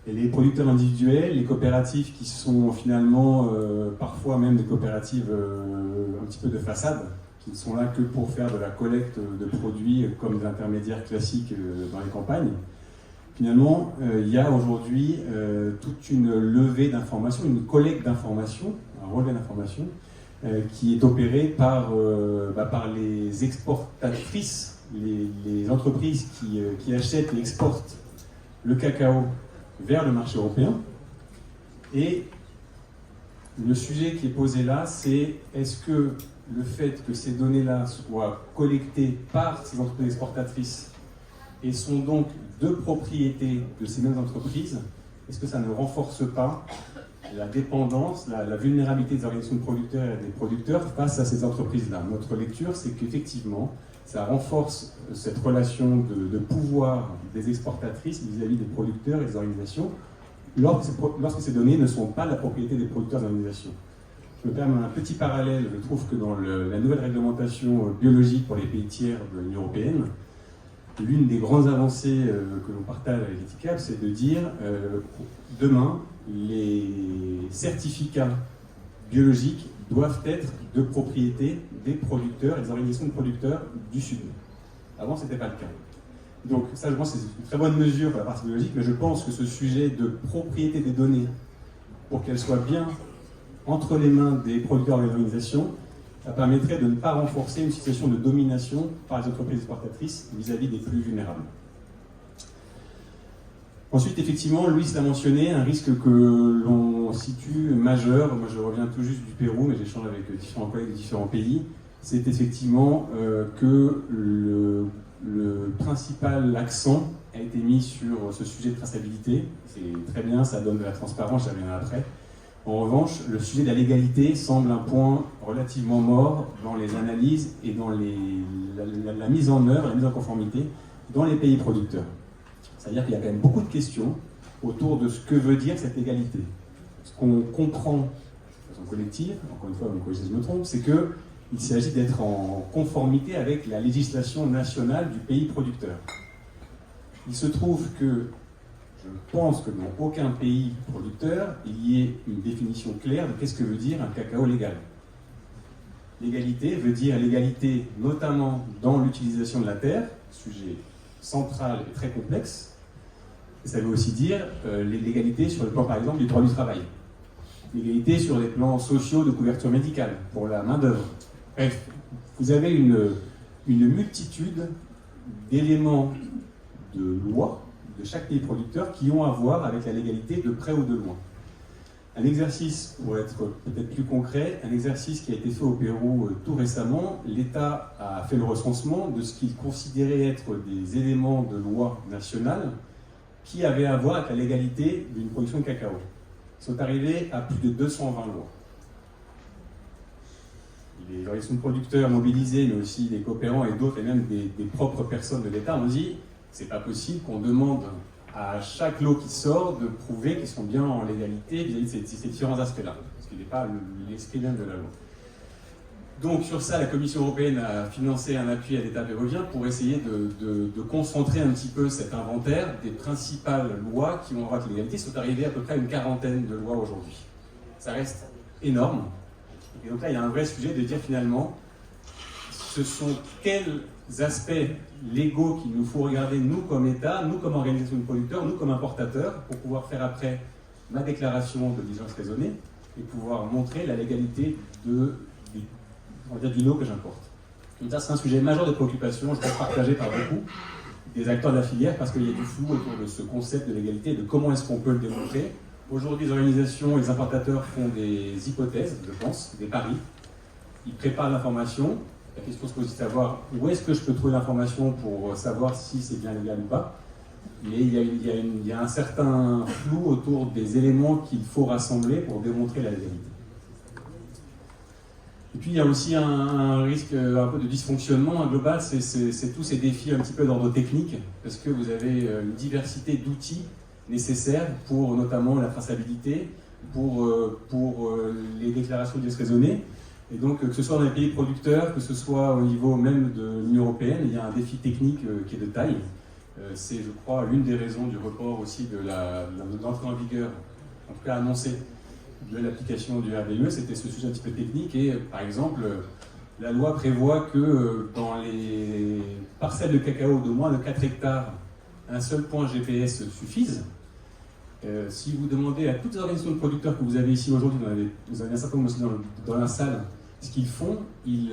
[SPEAKER 7] et les producteurs individuels, les coopératives qui sont finalement parfois même des coopératives un petit peu de façade, qui ne sont là que pour faire de la collecte de produits comme des intermédiaires classiques dans les campagnes. Finalement, il y a aujourd'hui toute une levée d'informations, une collecte d'informations, un relevé d'informations, qui est opérée par les exportatrices, les entreprises qui achètent et exportent le cacao vers le marché européen. Et le sujet qui est posé là, c'est est-ce que le fait que ces données-là soient collectées par ces entreprises exportatrices et sont donc de propriété de ces mêmes entreprises, est-ce que ça ne renforce pas la dépendance, la vulnérabilité des organisations de producteurs et des producteurs face à ces entreprises-là? Notre lecture, c'est qu'effectivement, ça renforce cette relation de pouvoir des exportatrices vis-à-vis des producteurs et des organisations lorsque ces données ne sont pas la propriété des producteurs et des organisations. Je me permets un petit parallèle. Je trouve que dans la nouvelle réglementation biologique pour les pays tiers de l'Union européenne, l'une des grandes avancées que l'on partage avec l'ETICAP, c'est de dire demain, les certificats biologiques doivent être de propriété des producteurs et des organisations de producteurs du Sud. Avant, ce n'était pas le cas. Donc ça, je pense que c'est une très bonne mesure pour la partie biologique, mais je pense que ce sujet de propriété des données, pour qu'elles soient bien entre les mains des producteurs et des organisations, ça permettrait de ne pas renforcer une situation de domination par les entreprises exportatrices vis-à-vis des plus vulnérables. Ensuite, effectivement, Louis l'a mentionné, un risque que l'on situe majeur, moi je reviens tout juste du Pérou, mais j'échange avec différents collègues de différents pays, c'est effectivement que le principal accent a été mis sur ce sujet de traçabilité. C'est très bien, ça donne de la transparence, j'y reviendrai après. En revanche, le sujet de la légalité semble un point relativement mort dans les analyses et dans la mise en œuvre, la mise en conformité dans les pays producteurs. C'est-à-dire qu'il y a quand même beaucoup de questions autour de ce que veut dire cette égalité. Ce qu'on comprend de façon collective, encore une fois, vous me corrigez si je me trompe, c'est qu'il s'agit d'être en conformité avec la législation nationale du pays producteur. Il se trouve que je pense que dans aucun pays producteur, il y ait une définition claire de qu'est-ce que veut dire un cacao légal. L'égalité veut dire l'égalité notamment dans l'utilisation de la terre, sujet central et très complexe. Et ça veut aussi dire l'égalité sur le plan, par exemple, du droit du travail. L'égalité sur les plans sociaux de couverture médicale, pour la main-d'œuvre. Bref, vous avez une multitude d'éléments de loi de chaque pays producteur qui ont à voir avec la légalité de près ou de loin. Un exercice, pour être peut-être plus concret, un exercice qui a été fait au Pérou tout récemment, l'État a fait le recensement de ce qu'il considérait être des éléments de loi nationale qui avaient à voir avec la légalité d'une production de cacao. Ils sont arrivés à plus de 220 lois. Les organisations de producteurs mobilisées, mais aussi des coopérants et d'autres, et même des propres personnes de l'État, ont dit c'est pas possible qu'on demande à chaque lot qui sort de prouver qu'ils sont bien en légalité vis-à-vis de ces différents aspects-là, ce qui n'est pas l'esprit même de la loi. Donc sur ça, la Commission européenne a financé un appui à l'État péruvien pour essayer de concentrer un petit peu cet inventaire des principales lois qui ont à voir avec l'égalité. Ils sont arrivés à peu près à une quarantaine de lois aujourd'hui. Ça reste énorme. Et donc là, il y a un vrai sujet de dire finalement, ce sont quels aspects légaux qu'il nous faut regarder, nous comme État, nous comme organisation de producteurs, nous comme importateurs, pour pouvoir faire après ma déclaration de diligence raisonnée et pouvoir montrer la légalité du lot que j'importe. Donc ça, c'est un sujet majeur de préoccupation, je pense partagé par beaucoup des acteurs de la filière, parce qu'il y a du flou autour de ce concept de légalité et de comment est-ce qu'on peut le démontrer. Aujourd'hui, les organisations et les importateurs font des hypothèses, je pense, des paris. Ils préparent l'information. La question se pose de savoir où est-ce que je peux trouver l'information pour savoir si c'est bien légal ou pas. mais il y a un certain flou autour des éléments qu'il faut rassembler pour démontrer la légalité. Et puis il y a aussi un risque un peu de dysfonctionnement global, c'est tous ces défis un petit peu d'ordre technique, parce que vous avez une diversité d'outils nécessaires pour notamment la traçabilité, pour les déclarations d'IS raisonnées. Et donc, que ce soit dans les pays producteurs, que ce soit au niveau même de l'Union européenne, il y a un défi technique qui est de taille. C'est, je crois, l'une des raisons du report aussi de l'entrée en vigueur, en tout cas annoncée, de l'application du RDE, c'était ce sujet un petit peu technique. Et par exemple, la loi prévoit que dans les parcelles de cacao de moins de 4 hectares, un seul point GPS suffise. Si vous demandez à toutes les organisations de producteurs que vous avez ici aujourd'hui, vous avez un certain nombre aussi dans la salle, ce qu'ils font, ils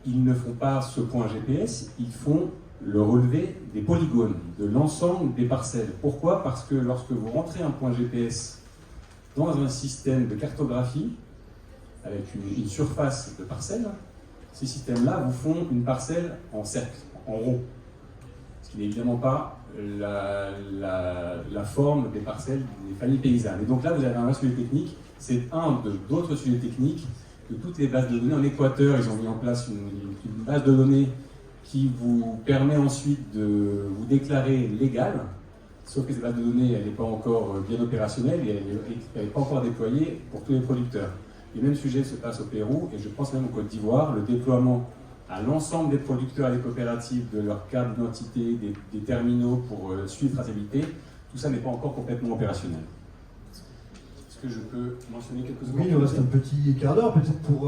[SPEAKER 7] ne font pas ce point GPS, ils font le relevé des polygones, de l'ensemble des parcelles. Pourquoi? Parce que lorsque vous rentrez un point GPS dans un système de cartographie, avec une surface de parcelles, ces systèmes-là vous font une parcelle en cercle, en rond. Ce qui n'est évidemment pas la forme des parcelles des familles paysannes. Et donc là, vous avez un vrai sujet technique. C'est un d'autres sujets techniques que toutes les bases de données. En Équateur, ils ont mis en place une base de données qui vous permet ensuite de vous déclarer légal. Sauf que cette base de données, elle n'est pas encore bien opérationnelle et elle n'est pas encore déployée pour tous les producteurs. Les mêmes sujets se passent au Pérou et je pense même au Côte d'Ivoire. Le déploiement à l'ensemble des producteurs et des coopératives de leur carte d'identité, des terminaux pour suivre la traçabilité, tout ça n'est pas encore complètement opérationnel. Est-ce que je peux mentionner quelques secondes?
[SPEAKER 1] Oui, il nous reste un petit quart d'heure peut-être pour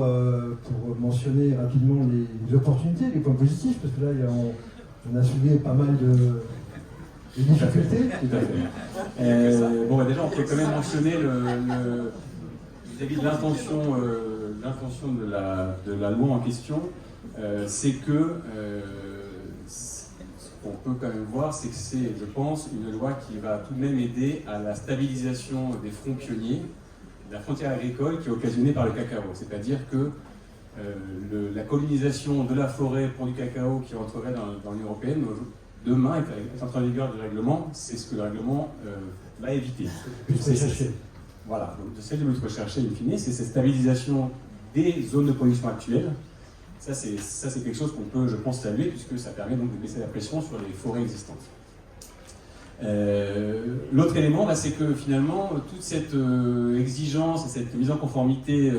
[SPEAKER 1] mentionner rapidement les opportunités, les points positifs, parce que là on a soulevé pas mal de difficultés.
[SPEAKER 7] Tout à fait. Bon, déjà, on peut quand même mentionner vis-à-vis de l'intention de la loi en question, c'est que ce qu'on peut quand même voir, c'est que c'est, je pense, une loi qui va tout de même aider à la stabilisation des fronts pionniers, de la frontière agricole qui est occasionnée par le cacao. C'est-à-dire que la colonisation de la forêt pour du cacao qui entrerait dans l'Union européenne, demain, avec l'entrée en vigueur du règlement, c'est ce que le règlement va éviter. Voilà, donc c'est le but recherché in fine, c'est cette stabilisation des zones de production actuelles. Ça, c'est quelque chose qu'on peut, je pense, saluer, puisque ça permet donc de baisser la pression sur les forêts existantes. L'autre élément, c'est que finalement, toute cette exigence et cette mise en conformité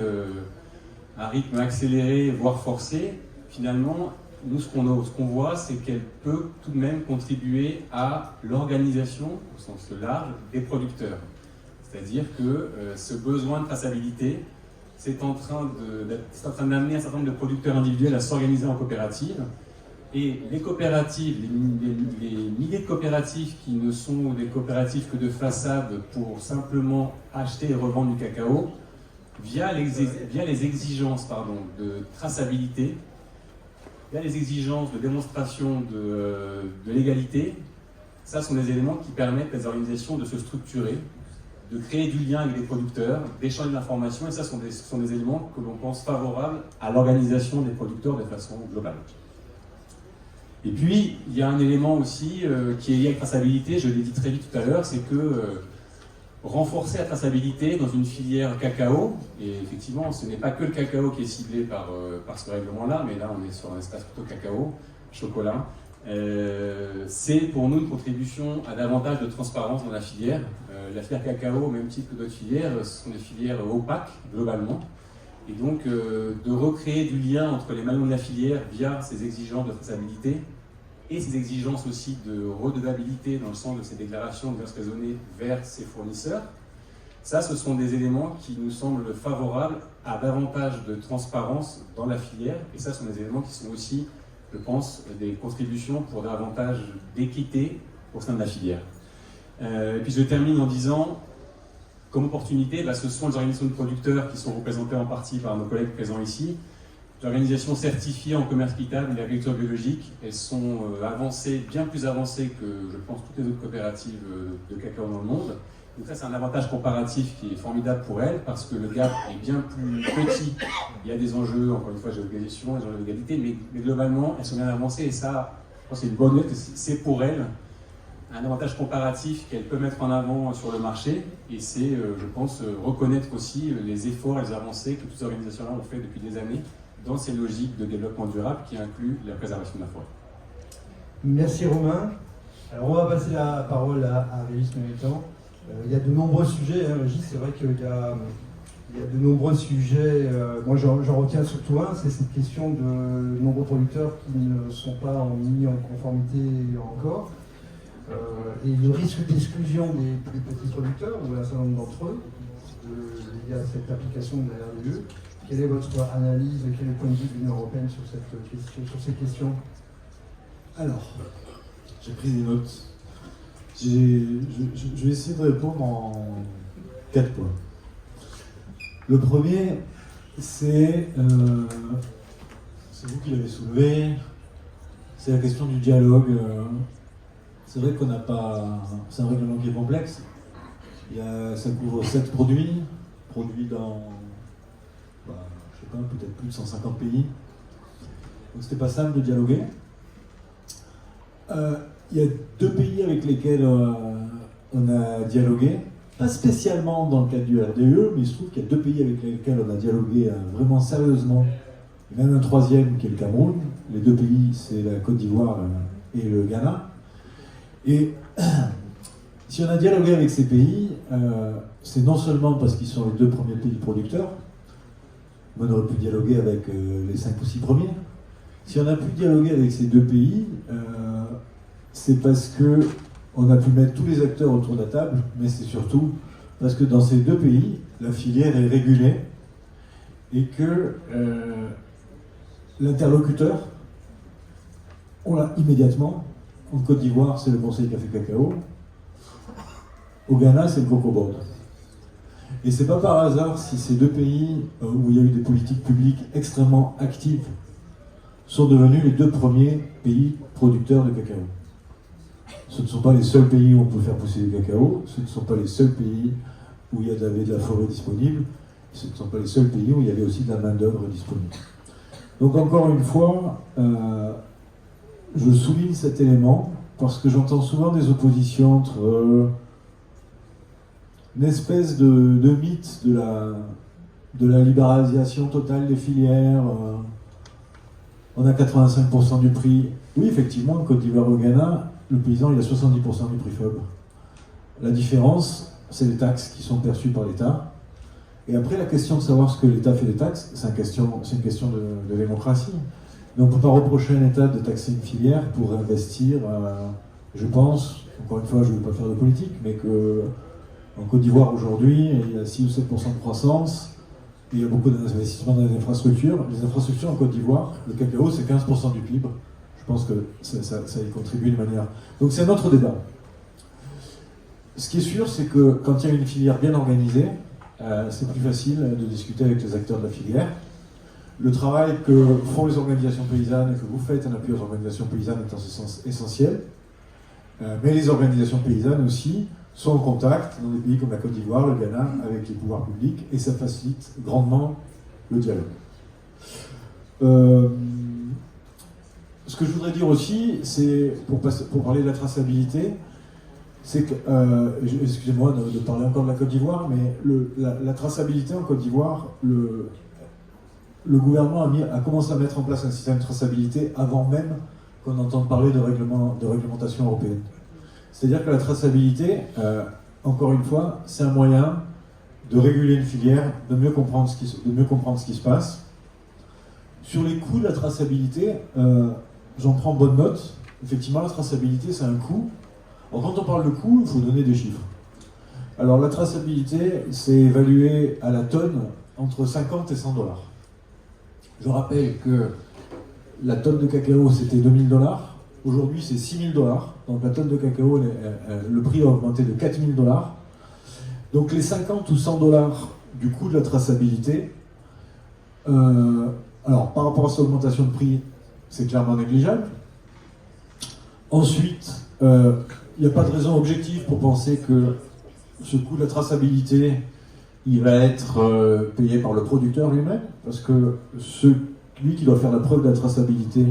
[SPEAKER 7] à rythme accéléré, voire forcé, finalement, nous, ce qu'on voit, c'est qu'elle peut tout de même contribuer à l'organisation, au sens large, des producteurs. C'est-à-dire que ce besoin de traçabilité, c'est en train d'amener un certain nombre de producteurs individuels à s'organiser en coopératives. Et les coopératives, les milliers de coopératives qui ne sont des coopératives que de façade pour simplement acheter et revendre du cacao, via les exigences de traçabilité, via les exigences de démonstration de légalité, ça sont des éléments qui permettent à des organisations de se structurer, de créer du lien avec les producteurs, d'échanger de l'information, et ça sont des éléments que l'on pense favorables à l'organisation des producteurs de façon globale. Et puis, il y a un élément aussi qui est lié à la traçabilité, je l'ai dit très vite tout à l'heure, c'est que renforcer la traçabilité dans une filière cacao, et effectivement, ce n'est pas que le cacao qui est ciblé par ce règlement-là, mais là on est sur un espace plutôt cacao, chocolat, c'est pour nous une contribution à davantage de transparence dans la filière. La filière cacao, au même titre que d'autres filières, ce sont des filières opaques, globalement. Et donc, de recréer du lien entre les maillons de la filière via ces exigences de traçabilité et ces exigences aussi de redevabilité dans le sens de ces déclarations de raisonnées vers ses fournisseurs. Ça, ce sont des éléments qui nous semblent favorables à davantage de transparence dans la filière. Et ça, ce sont des éléments qui sont aussi, je pense, des contributions pour davantage d'équité au sein de la filière. Et puis je termine en disant, comme opportunité, ce sont les organisations de producteurs qui sont représentées en partie par nos collègues présents ici. Les organisations certifiées en commerce équitable et l'agriculture biologique, elles sont avancées, bien plus avancées que, je pense, toutes les autres coopératives de cacao dans le monde. Donc ça, c'est un avantage comparatif qui est formidable pour elles, parce que le gap est bien plus petit. Il y a des enjeux, encore une fois, géolocalisation, des enjeux d'égalité, mais globalement, elles sont bien avancées, et ça, je pense que c'est une bonne note, c'est pour elles un avantage comparatif qu'elle peut mettre en avant sur le marché, et c'est, je pense, reconnaître aussi les efforts et les avancées que toutes ces organisations-là ont fait depuis des années dans ces logiques de développement durable qui incluent la préservation de la forêt.
[SPEAKER 1] Merci Romain. Alors on va passer la parole à Régis Méritant. Il y a de nombreux sujets, hein, Régis, c'est vrai qu'il y a de nombreux sujets. Moi j'en retiens surtout un, c'est cette question de nombreux producteurs qui ne sont pas mis en conformité encore. Et le risque d'exclusion des petits producteurs, ou un certain nombre d'entre eux, lié à cette application de la RDE. Quelle est votre analyse, quel est le point de vue de l'Union européenne sur ces questions?
[SPEAKER 2] Alors, j'ai pris des notes. Je vais essayer de répondre en 4 points. Le premier, c'est vous qui l'avez soulevé, c'est la question du dialogue. C'est vrai qu'on n'a pas... C'est un règlement qui est complexe. Ça couvre 7 produits dans, je sais pas, peut-être plus de 150 pays. Donc c'était pas simple de dialoguer. Il y a 2 pays avec lesquels on a dialogué, pas spécialement dans le cadre du RDE, mais il se trouve qu'il y a 2 pays avec lesquels on a dialogué vraiment sérieusement, et même un 3e qui est le Cameroun. Les 2 pays, c'est la Côte d'Ivoire et le Ghana. Et si on a dialogué avec ces pays, c'est non seulement parce qu'ils sont les 2 premiers pays producteurs, on aurait pu dialoguer avec les 5 ou 6 premiers. Si on a pu dialoguer avec ces 2 pays, c'est parce qu'on a pu mettre tous les acteurs autour de la table, mais c'est surtout parce que dans ces 2 pays, la filière est régulée et que l'interlocuteur, on l'a immédiatement. En Côte d'Ivoire, c'est le Conseil Café Cacao. Au Ghana, c'est le Cocoa Board. Et c'est pas par hasard si ces 2 pays où il y a eu des politiques publiques extrêmement actives sont devenus les 2 premiers pays producteurs de cacao. Ce ne sont pas les seuls pays où on peut faire pousser du cacao, ce ne sont pas les seuls pays où il y avait de la forêt disponible, ce ne sont pas les seuls pays où il y avait aussi de la main-d'œuvre disponible. Donc encore une fois, je souligne cet élément parce que j'entends souvent des oppositions entre une espèce de mythe de la libéralisation totale des filières. On a 85% du prix. Oui, effectivement, en Côte d'Ivoire au Ghana, le paysan il a 70% du prix FOB. La différence, c'est les taxes qui sont perçues par l'État. Et après, la question de savoir ce que l'État fait des taxes, c'est une question de démocratie. Mais on ne peut pas reprocher à un État de taxer une filière pour investir, je pense, encore une fois, je ne veux pas faire de politique, mais qu'en Côte d'Ivoire aujourd'hui, il y a 6 ou 7% de croissance, et il y a beaucoup d'investissements dans les infrastructures. Les infrastructures en Côte d'Ivoire, le cacao, c'est 15% du PIB. Je pense que ça y contribue de manière... Donc c'est un autre débat. Ce qui est sûr, c'est que quand il y a une filière bien organisée, c'est plus facile de discuter avec les acteurs de la filière. Le travail que font les organisations paysannes et que vous faites en appui aux organisations paysannes est en ce sens essentiel. Mais les organisations paysannes aussi sont en contact dans des pays comme la Côte d'Ivoire, le Ghana, avec les pouvoirs publics, et ça facilite grandement le dialogue. Ce que je voudrais dire aussi, c'est, pour parler de la traçabilité, c'est que, excusez-moi de parler encore de la Côte d'Ivoire, mais la traçabilité en Côte d'Ivoire, le gouvernement a commencé à mettre en place un système de traçabilité avant même qu'on entende parler de réglementation européenne. C'est-à-dire que la traçabilité, encore une fois, c'est un moyen de réguler une filière, de mieux comprendre ce qui se passe. Sur les coûts de la traçabilité, j'en prends bonne note. Effectivement, la traçabilité, c'est un coût. Alors, quand on parle de coût, il faut donner des chiffres. Alors, la traçabilité, c'est évalué à la tonne entre 50 et 100 $. Je rappelle que la tonne de cacao, c'était 2000 $. Aujourd'hui, c'est 6000 $. Donc, la tonne de cacao, le prix a augmenté de 4000 $. Donc, les 50 ou 100 $ du coût de la traçabilité, alors, par rapport à cette augmentation de prix, c'est clairement négligeable. Ensuite, il n'y a pas de raison objective pour penser que ce coût de la traçabilité, il va être payé par le producteur lui-même, parce que celui qui doit faire la preuve de la traçabilité,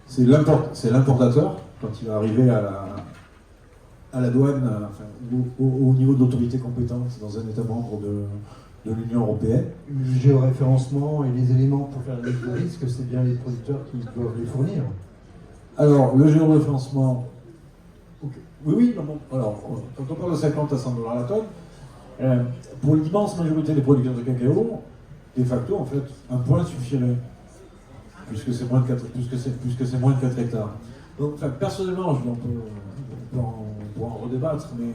[SPEAKER 2] c'est l'importateur, quand il va arriver à la douane, enfin, au niveau de l'autorité compétente dans un État membre de l'Union européenne.
[SPEAKER 1] Le géoréférencement et les éléments pour faire l'analyse de risque, c'est bien les producteurs qui doivent les fournir.
[SPEAKER 2] Alors, le géoréférencement, oui, non, bon, alors, quand on parle de 50 à 100 dollars la tonne, pour l'immense majorité des producteurs de cacao, de facto, en fait, un point suffirait, puisque c'est moins de 4 hectares. Donc, enfin, personnellement, on peut en redébattre, mais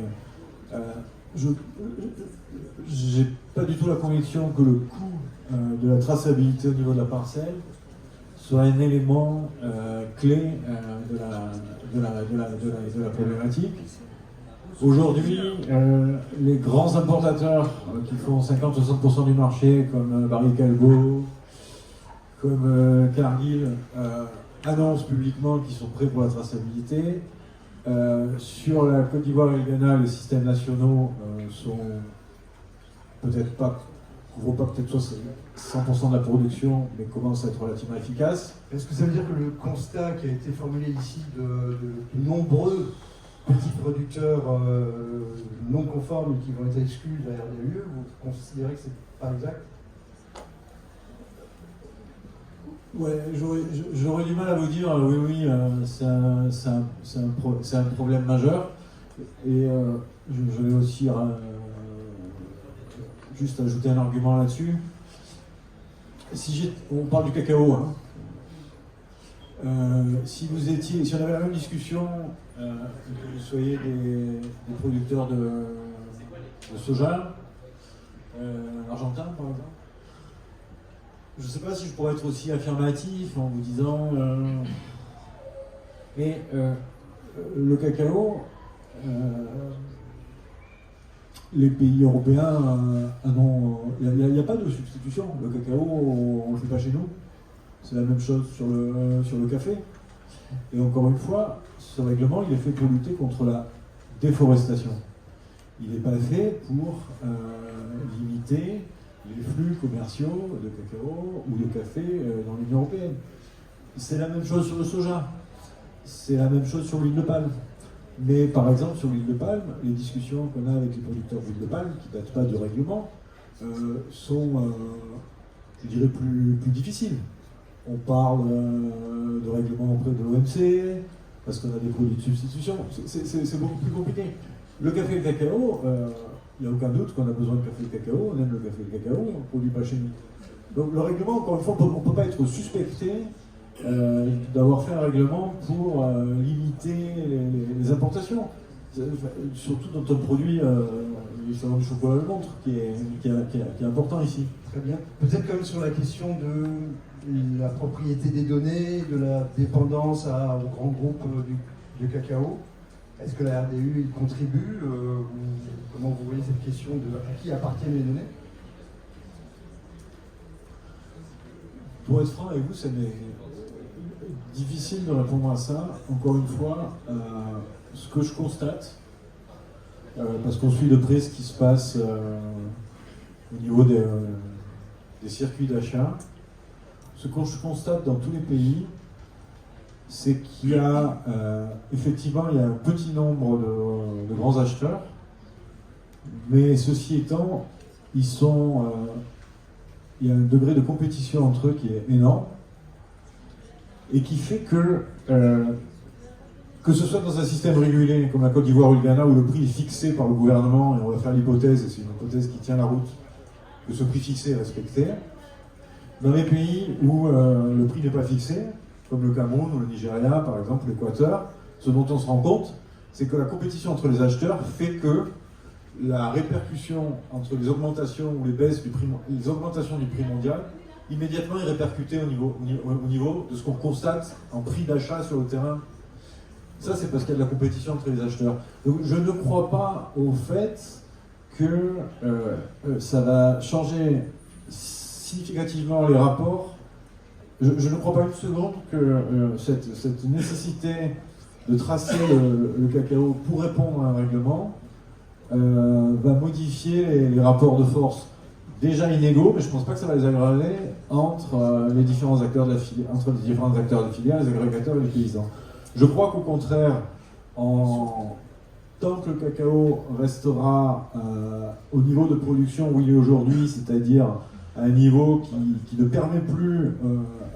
[SPEAKER 2] je n'ai pas du tout la conviction que le coût de la traçabilité au niveau de la parcelle soit un élément clé de la problématique. Aujourd'hui, les grands importateurs qui font 50-60% du marché, comme Barry Callebaut, comme Cargill, annoncent publiquement qu'ils sont prêts pour la traçabilité. Sur la Côte d'Ivoire et le Ghana, les systèmes nationaux sont peut-être pas, couvrent pas peut-être 100% de la production, mais commencent à être relativement efficaces.
[SPEAKER 1] Est-ce que ça veut dire que le constat qui a été formulé ici de nombreux petits producteurs non conformes qui vont être exclus de la RDE, vous considérez que c'est pas exact?
[SPEAKER 2] Ouais, j'aurais du mal à vous dire, oui, c'est un problème majeur. Et je vais aussi juste ajouter un argument là-dessus. On parle du cacao, hein. Si on avait la même discussion, que vous soyez des producteurs de soja, argentin par exemple, je ne sais pas si je pourrais être aussi affirmatif en vous disant mais le cacao, les pays européens il n'y a pas de substitution. Le cacao, on ne le fait pas chez nous. C'est la même chose sur le café. Et encore une fois, ce règlement, il est fait pour lutter contre la déforestation. Il n'est pas fait pour limiter les flux commerciaux de cacao ou de café dans l'Union européenne. C'est la même chose sur le soja. C'est la même chose sur l'huile de palme. Mais par exemple, sur l'huile de palme, les discussions qu'on a avec les producteurs d'huile de palme, qui ne datent pas du règlement, sont, je dirais, plus difficiles. On parle de règlement auprès de l'OMC, parce qu'on a des produits de substitution. C'est beaucoup plus compliqué. Le café et le cacao, il n'y a aucun doute qu'on a besoin de café et de cacao, on aime le café et le cacao, on ne produit pas chez nous. Donc le règlement, encore une fois, on ne peut pas être suspecté d'avoir fait un règlement pour limiter les importations. Surtout dans un produit, le salon du chocolat le montre, qui est important ici.
[SPEAKER 1] Très bien. Peut-être quand même sur la question de la propriété des données, de la dépendance aux grands groupes du cacao. Est-ce que la RDU y contribue comment vous voyez cette question de à qui appartiennent les données?
[SPEAKER 2] Pour être franc avec vous, c'est difficile de répondre à ça. Encore une fois, ce que je constate, parce qu'on suit de près ce qui se passe au niveau des circuits d'achat, ce que je constate dans tous les pays, c'est qu'il y a effectivement un petit nombre de grands acheteurs, mais ceci étant, il y a un degré de compétition entre eux qui est énorme et qui fait que ce soit dans un système régulé comme la Côte d'Ivoire ou le Ghana où le prix est fixé par le gouvernement, et on va faire l'hypothèse, et c'est une hypothèse qui tient la route, que ce prix fixé est respecté. Dans les pays où le prix n'est pas fixé, comme le Cameroun ou le Nigeria, par exemple, l'Équateur, ce dont on se rend compte, c'est que la compétition entre les acheteurs fait que la répercussion entre les augmentations ou les baisses du prix, les augmentations du prix mondial, immédiatement est répercutée au niveau de ce qu'on constate en prix d'achat sur le terrain. Ça, c'est parce qu'il y a de la compétition entre les acheteurs. Donc, je ne crois pas au fait que ça va changer significativement les rapports. Je ne crois pas une seconde que cette nécessité de tracer le cacao pour répondre à un règlement va modifier les rapports de force déjà inégaux, mais je ne pense pas que ça va les aggraver entre les différents acteurs de la filière, les agrégateurs et les paysans. Je crois qu'au contraire, en tant que le cacao restera au niveau de production où il est aujourd'hui, c'est-à-dire à un niveau qui ne permet plus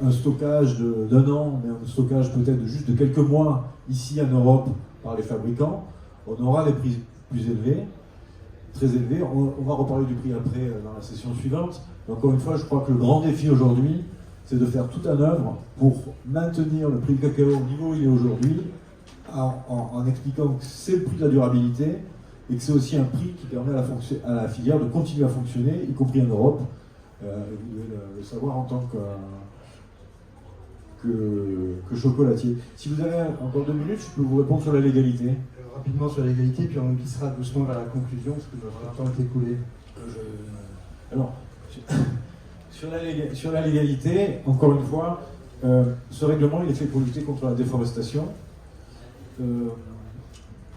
[SPEAKER 2] un stockage d'1 an, mais un stockage peut-être juste de quelques mois ici en Europe par les fabricants, on aura des prix plus élevés, très élevés. On va reparler du prix après dans la session suivante. Encore une fois, je crois que le grand défi aujourd'hui, c'est de faire tout en œuvre pour maintenir le prix du cacao au niveau où il est aujourd'hui, en expliquant que c'est le prix de la durabilité et que c'est aussi un prix qui permet à la filière de continuer à fonctionner, y compris en Europe. Vous devez le savoir en tant que chocolatier. Si vous avez encore 2 minutes, je peux vous répondre sur la légalité.
[SPEAKER 1] Rapidement sur la légalité, puis on glissera doucement vers la conclusion, parce que notre temps est écoulé.
[SPEAKER 2] Alors, sur la légalité, encore une fois, ce règlement il est fait pour lutter contre la déforestation.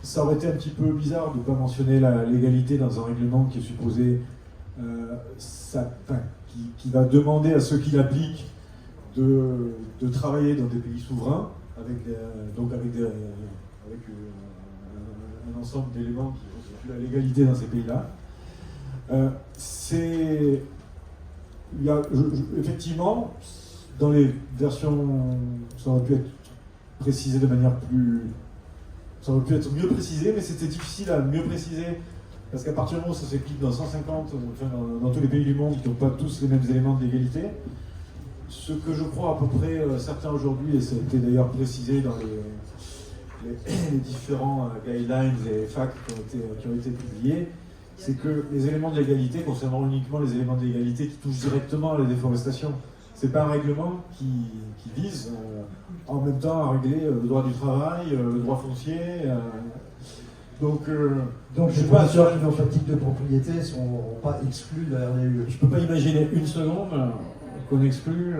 [SPEAKER 2] Ça aurait été un petit peu bizarre de ne pas mentionner la légalité dans un règlement qui est supposé, qui va demander à ceux qui l'appliquent de travailler dans des pays souverains, avec un ensemble d'éléments qui constituent la légalité dans ces pays-là. Effectivement, dans les versions, ça aurait pu être précisé de manière plus... Ça aurait pu être mieux précisé, mais c'était difficile à mieux préciser, parce qu'à partir du moment où ça s'applique dans 150, enfin dans tous les pays du monde qui n'ont pas tous les mêmes éléments de l'égalité, ce que je crois à peu près certains aujourd'hui, et ça a été d'ailleurs précisé dans les différents guidelines et facts qui ont été publiés, c'est que les éléments de l'égalité concernant uniquement les éléments de l'égalité qui touchent directement à la déforestation. C'est pas un règlement qui vise en même temps à régler le droit du travail, le droit foncier. Donc
[SPEAKER 1] je ne sais pas si les pratiques de propriété ne sont pas exclues de la RDUE.
[SPEAKER 2] Je ne peux pas imaginer une seconde qu'on exclue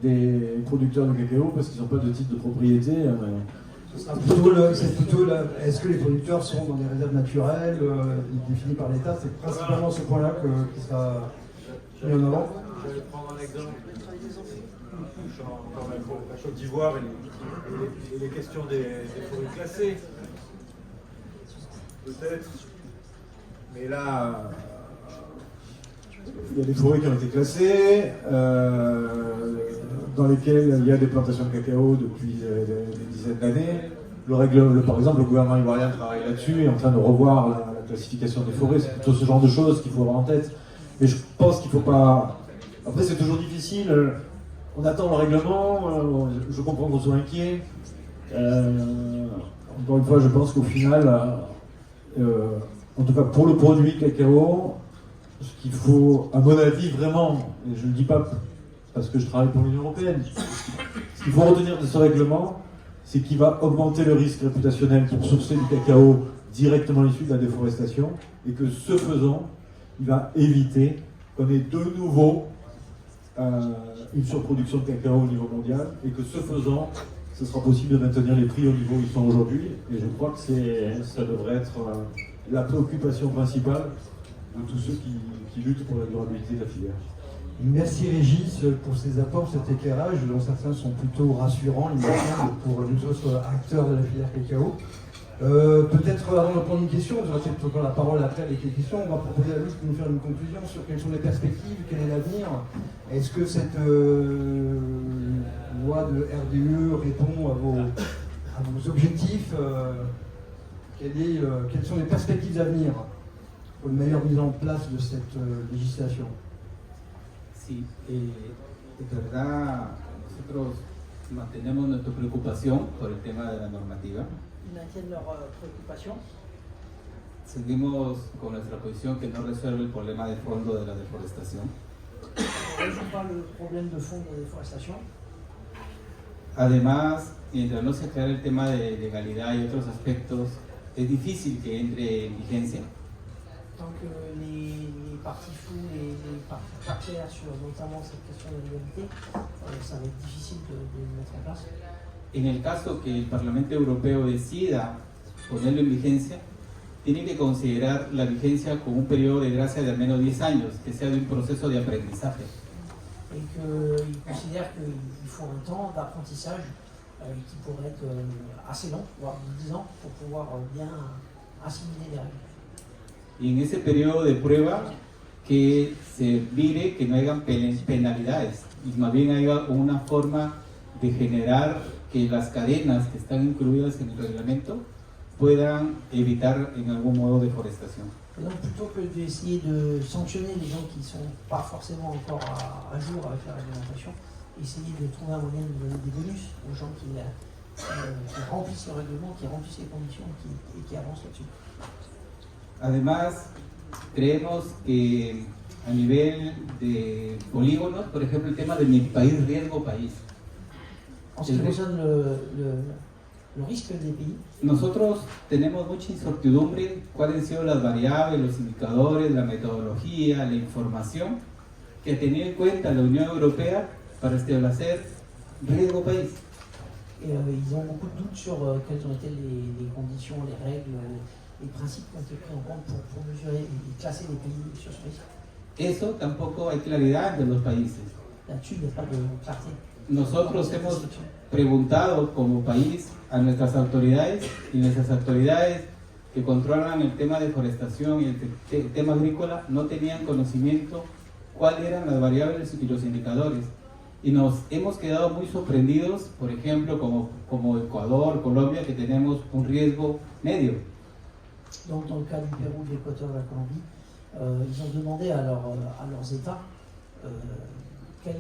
[SPEAKER 2] des producteurs de cacao parce qu'ils n'ont pas de titre de propriété.
[SPEAKER 1] Est-ce que les producteurs sont dans des réserves naturelles définies par l'État? C'est principalement ce point-là qui sera mis en avant.
[SPEAKER 2] Je vais prendre un exemple dans la Côte d'Ivoire et les questions des forêts classées. Peut-être. Mais là, il y a des forêts qui ont été classées, dans lesquelles il y a des plantations de cacao depuis des dizaines d'années. Par exemple, le gouvernement ivoirien travaille là-dessus et est en train de revoir la classification des forêts. C'est plutôt ce genre de choses qu'il faut avoir en tête. Mais je pense qu'il ne faut pas... Après, c'est toujours difficile. On attend le règlement. Je comprends qu'on soit inquiet. Encore une fois, je pense qu'au final, en tout cas pour le produit cacao, ce qu'il faut, à mon avis, vraiment, et je ne le dis pas parce que je travaille pour l'Union européenne, ce qu'il faut retenir de ce règlement, c'est qu'il va augmenter le risque réputationnel pour sourcer du cacao directement issu de la déforestation, et que ce faisant, il va éviter qu'on ait de nouveau une surproduction de cacao au niveau mondial, et que ce faisant, ce sera possible de maintenir les prix au niveau où ils sont aujourd'hui. Et je crois que ça devrait être la préoccupation principale de tous ceux qui luttent pour la durabilité de la filière.
[SPEAKER 1] Merci Régis pour ces apports, cet éclairage, dont certains sont plutôt rassurants, il me semble, pour nous autres acteurs de la filière cacao. Peut-être avant de prendre une question, on aura peut-être encore la parole après avec les questions, on va proposer à Louis de nous faire une conclusion sur quelles sont les perspectives, quel est l'avenir. Est-ce que cette loi de RDE répond à vos objectifs? Quelles sont les perspectives d'avenir pour une meilleure mise en place de cette législation?
[SPEAKER 4] Sí, de verdad nosotros mantenemos nuestra preocupación por el tema de la normativa.
[SPEAKER 5] Ils maintiennent leurs préoccupations.
[SPEAKER 4] Seguimos con nuestra posición que no resuelve el problema de fondo de la deforestación.
[SPEAKER 5] On ne résout pas le problème de fond de la déforestation.
[SPEAKER 4] Además, mientras no se aclare el tema de legalidad y otros aspectos, es difícil que entre en vigencia.
[SPEAKER 5] Tant que les parties floues, les parties pas claires sur notamment cette question de l'égalité, ça va être difficile de le mettre en place.
[SPEAKER 4] En el caso que el Parlamento Europeo decida ponerlo en vigencia, tiene que considerar la vigencia como un periodo de gracia de al menos 10 años, que sea de un proceso de aprendizaje.
[SPEAKER 5] Et qu'ils considèrent qu'il faut un temps d'apprentissage qui pourrait être assez long, voire 10 ans, pour pouvoir bien assimiler les règles.
[SPEAKER 4] Y en ese periodo de prueba que se mire que no hayan penalidades y más bien haya una forma de generar que las cadenas que están incluidas en el reglamento puedan evitar en algún modo deforestación.
[SPEAKER 5] Et donc plutôt que d'essayer de sanctionner les gens qui ne sont pas forcément encore à jour avec la réglementation, essayer de trouver un moyen de donner des bonus aux gens qui remplissent le règlement, qui remplissent les conditions et qui avancent là-dessus.
[SPEAKER 4] Además, creemos que a nivel de polígonos, por ejemplo, el tema de mi país, riesgo país.
[SPEAKER 5] En ce qui concerne le risque des pays,
[SPEAKER 4] nosotros tenemos mucha incertidumbre cuáles han sido las variables, los indicadores, la metodología, la información que tenía en cuenta la Unión Europea para establecer riesgo país.
[SPEAKER 5] et ils ont beaucoup de doutes sur quelles ont été les conditions, les règles, les principes qui ont été pris en compte pour mesurer et classer les pays sur ce risque.
[SPEAKER 4] Eso tampoco hay claridad de los países.
[SPEAKER 5] Là-dessus, il n'y a pas de clarté.
[SPEAKER 4] Nosotros hemos preguntado como país a nuestras autoridades y nuestras autoridades que controlan el tema de deforestación y el tema agrícola no tenían conocimiento cuáles eran las variables y los indicadores. Y nos hemos quedado muy sorprendidos, por ejemplo, como Ecuador, Colombia, que tenemos un riesgo medio.
[SPEAKER 5] Donc, dans le cas du Pérou, de l'Équateur, de la Colombie, ils ont demandé à leurs États quels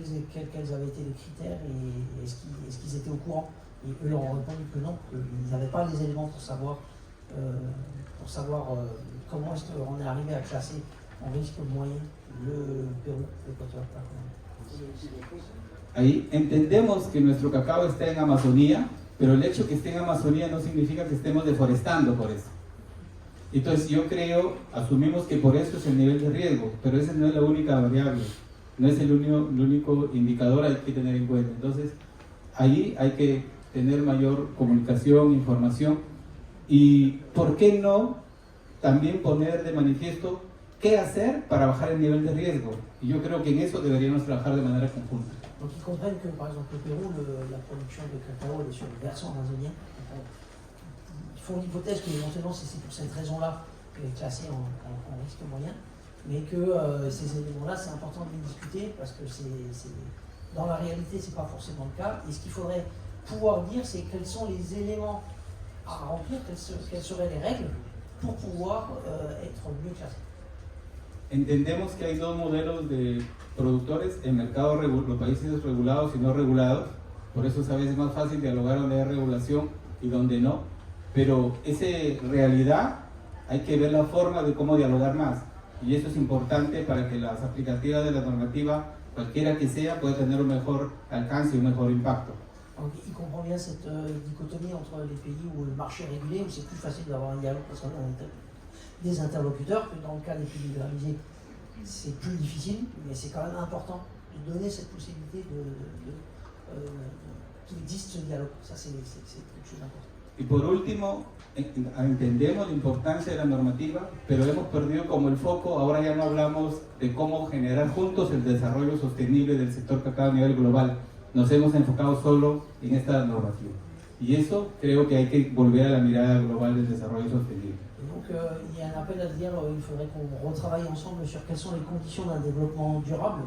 [SPEAKER 5] avaient été les critères et est-ce qu'ils étaient au courant. Et eux leur ont répondu que non, qu'ils n'avaient pas les éléments pour savoir comment est-ce qu'on est arrivé à classer en risque moyen le Pérou, l'Équateur, la Colombie.
[SPEAKER 4] Ahí entendemos que nuestro cacao está en Amazonía, pero el hecho que esté en Amazonía no significa que estemos deforestando por eso. Entonces yo creo, asumimos que por eso es el nivel de riesgo, pero esa no es la única variable, no es el único indicador hay que tener en cuenta. Entonces ahí hay que tener mayor comunicación, información y por qué no también poner de manifiesto qué hacer para bajar el nivel de riesgo. Y yo creo que en eso deberíamos trabajar de manera conjunta.
[SPEAKER 5] Donc ils comprennent que par exemple au Pérou, la production de cacao elle est sur le versant amazonien. Ils font l'hypothèse que éventuellement c'est pour cette raison-là qu'elle est classée en risque moyen, mais que ces éléments-là c'est important de les discuter parce que dans la réalité c'est pas forcément le cas. Et ce qu'il faudrait pouvoir dire c'est quels sont les éléments à remplir, quelles seraient les règles pour pouvoir être mieux classé.
[SPEAKER 4] Entendemos que hay dos modelos de productores en mercados, los países regulados y no regulados, por eso es a veces más fácil dialogar donde hay regulación y donde no, pero esa realidad hay que ver la forma de cómo dialogar más y eso es importante para que las aplicativas de la normativa, cualquiera que sea, pueda tener un mejor alcance y un mejor impacto.
[SPEAKER 5] Donc, il comprend bien cette dichotomie entre les pays où le marché est régulé, où c'est plus facile d'avoir un dialogue parce qu'on a des interlocuteurs, que dans le cas des pays libéralisés, c'est plus difficile, mais c'est quand même important de donner cette possibilité qu'il existe ce dialogue. Ça, c'est quelque chose d'important.
[SPEAKER 4] Y por último, entendemos la importancia de la normativa, pero hemos perdido como el foco, ahora ya no hablamos de cómo generar juntos el desarrollo sostenible del sector cacao a nivel global, nos hemos enfocado solo en esta normativa. Y eso creo que hay que volver a la mirada global del desarrollo sostenible.
[SPEAKER 5] Et donc il y a un appel à se dire il faudrait qu'on retravaille ensemble sur quelles sont les conditions d'un développement durable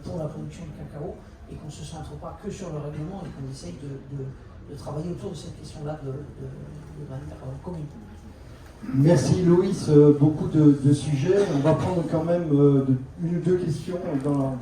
[SPEAKER 5] pour la production de cacao et qu'on ne se centre pas que sur le règlement et qu'on essaye de travailler autour de cette question-là de manière commune.
[SPEAKER 1] Merci Loïs, beaucoup de sujets. On va prendre quand même une ou deux questions dans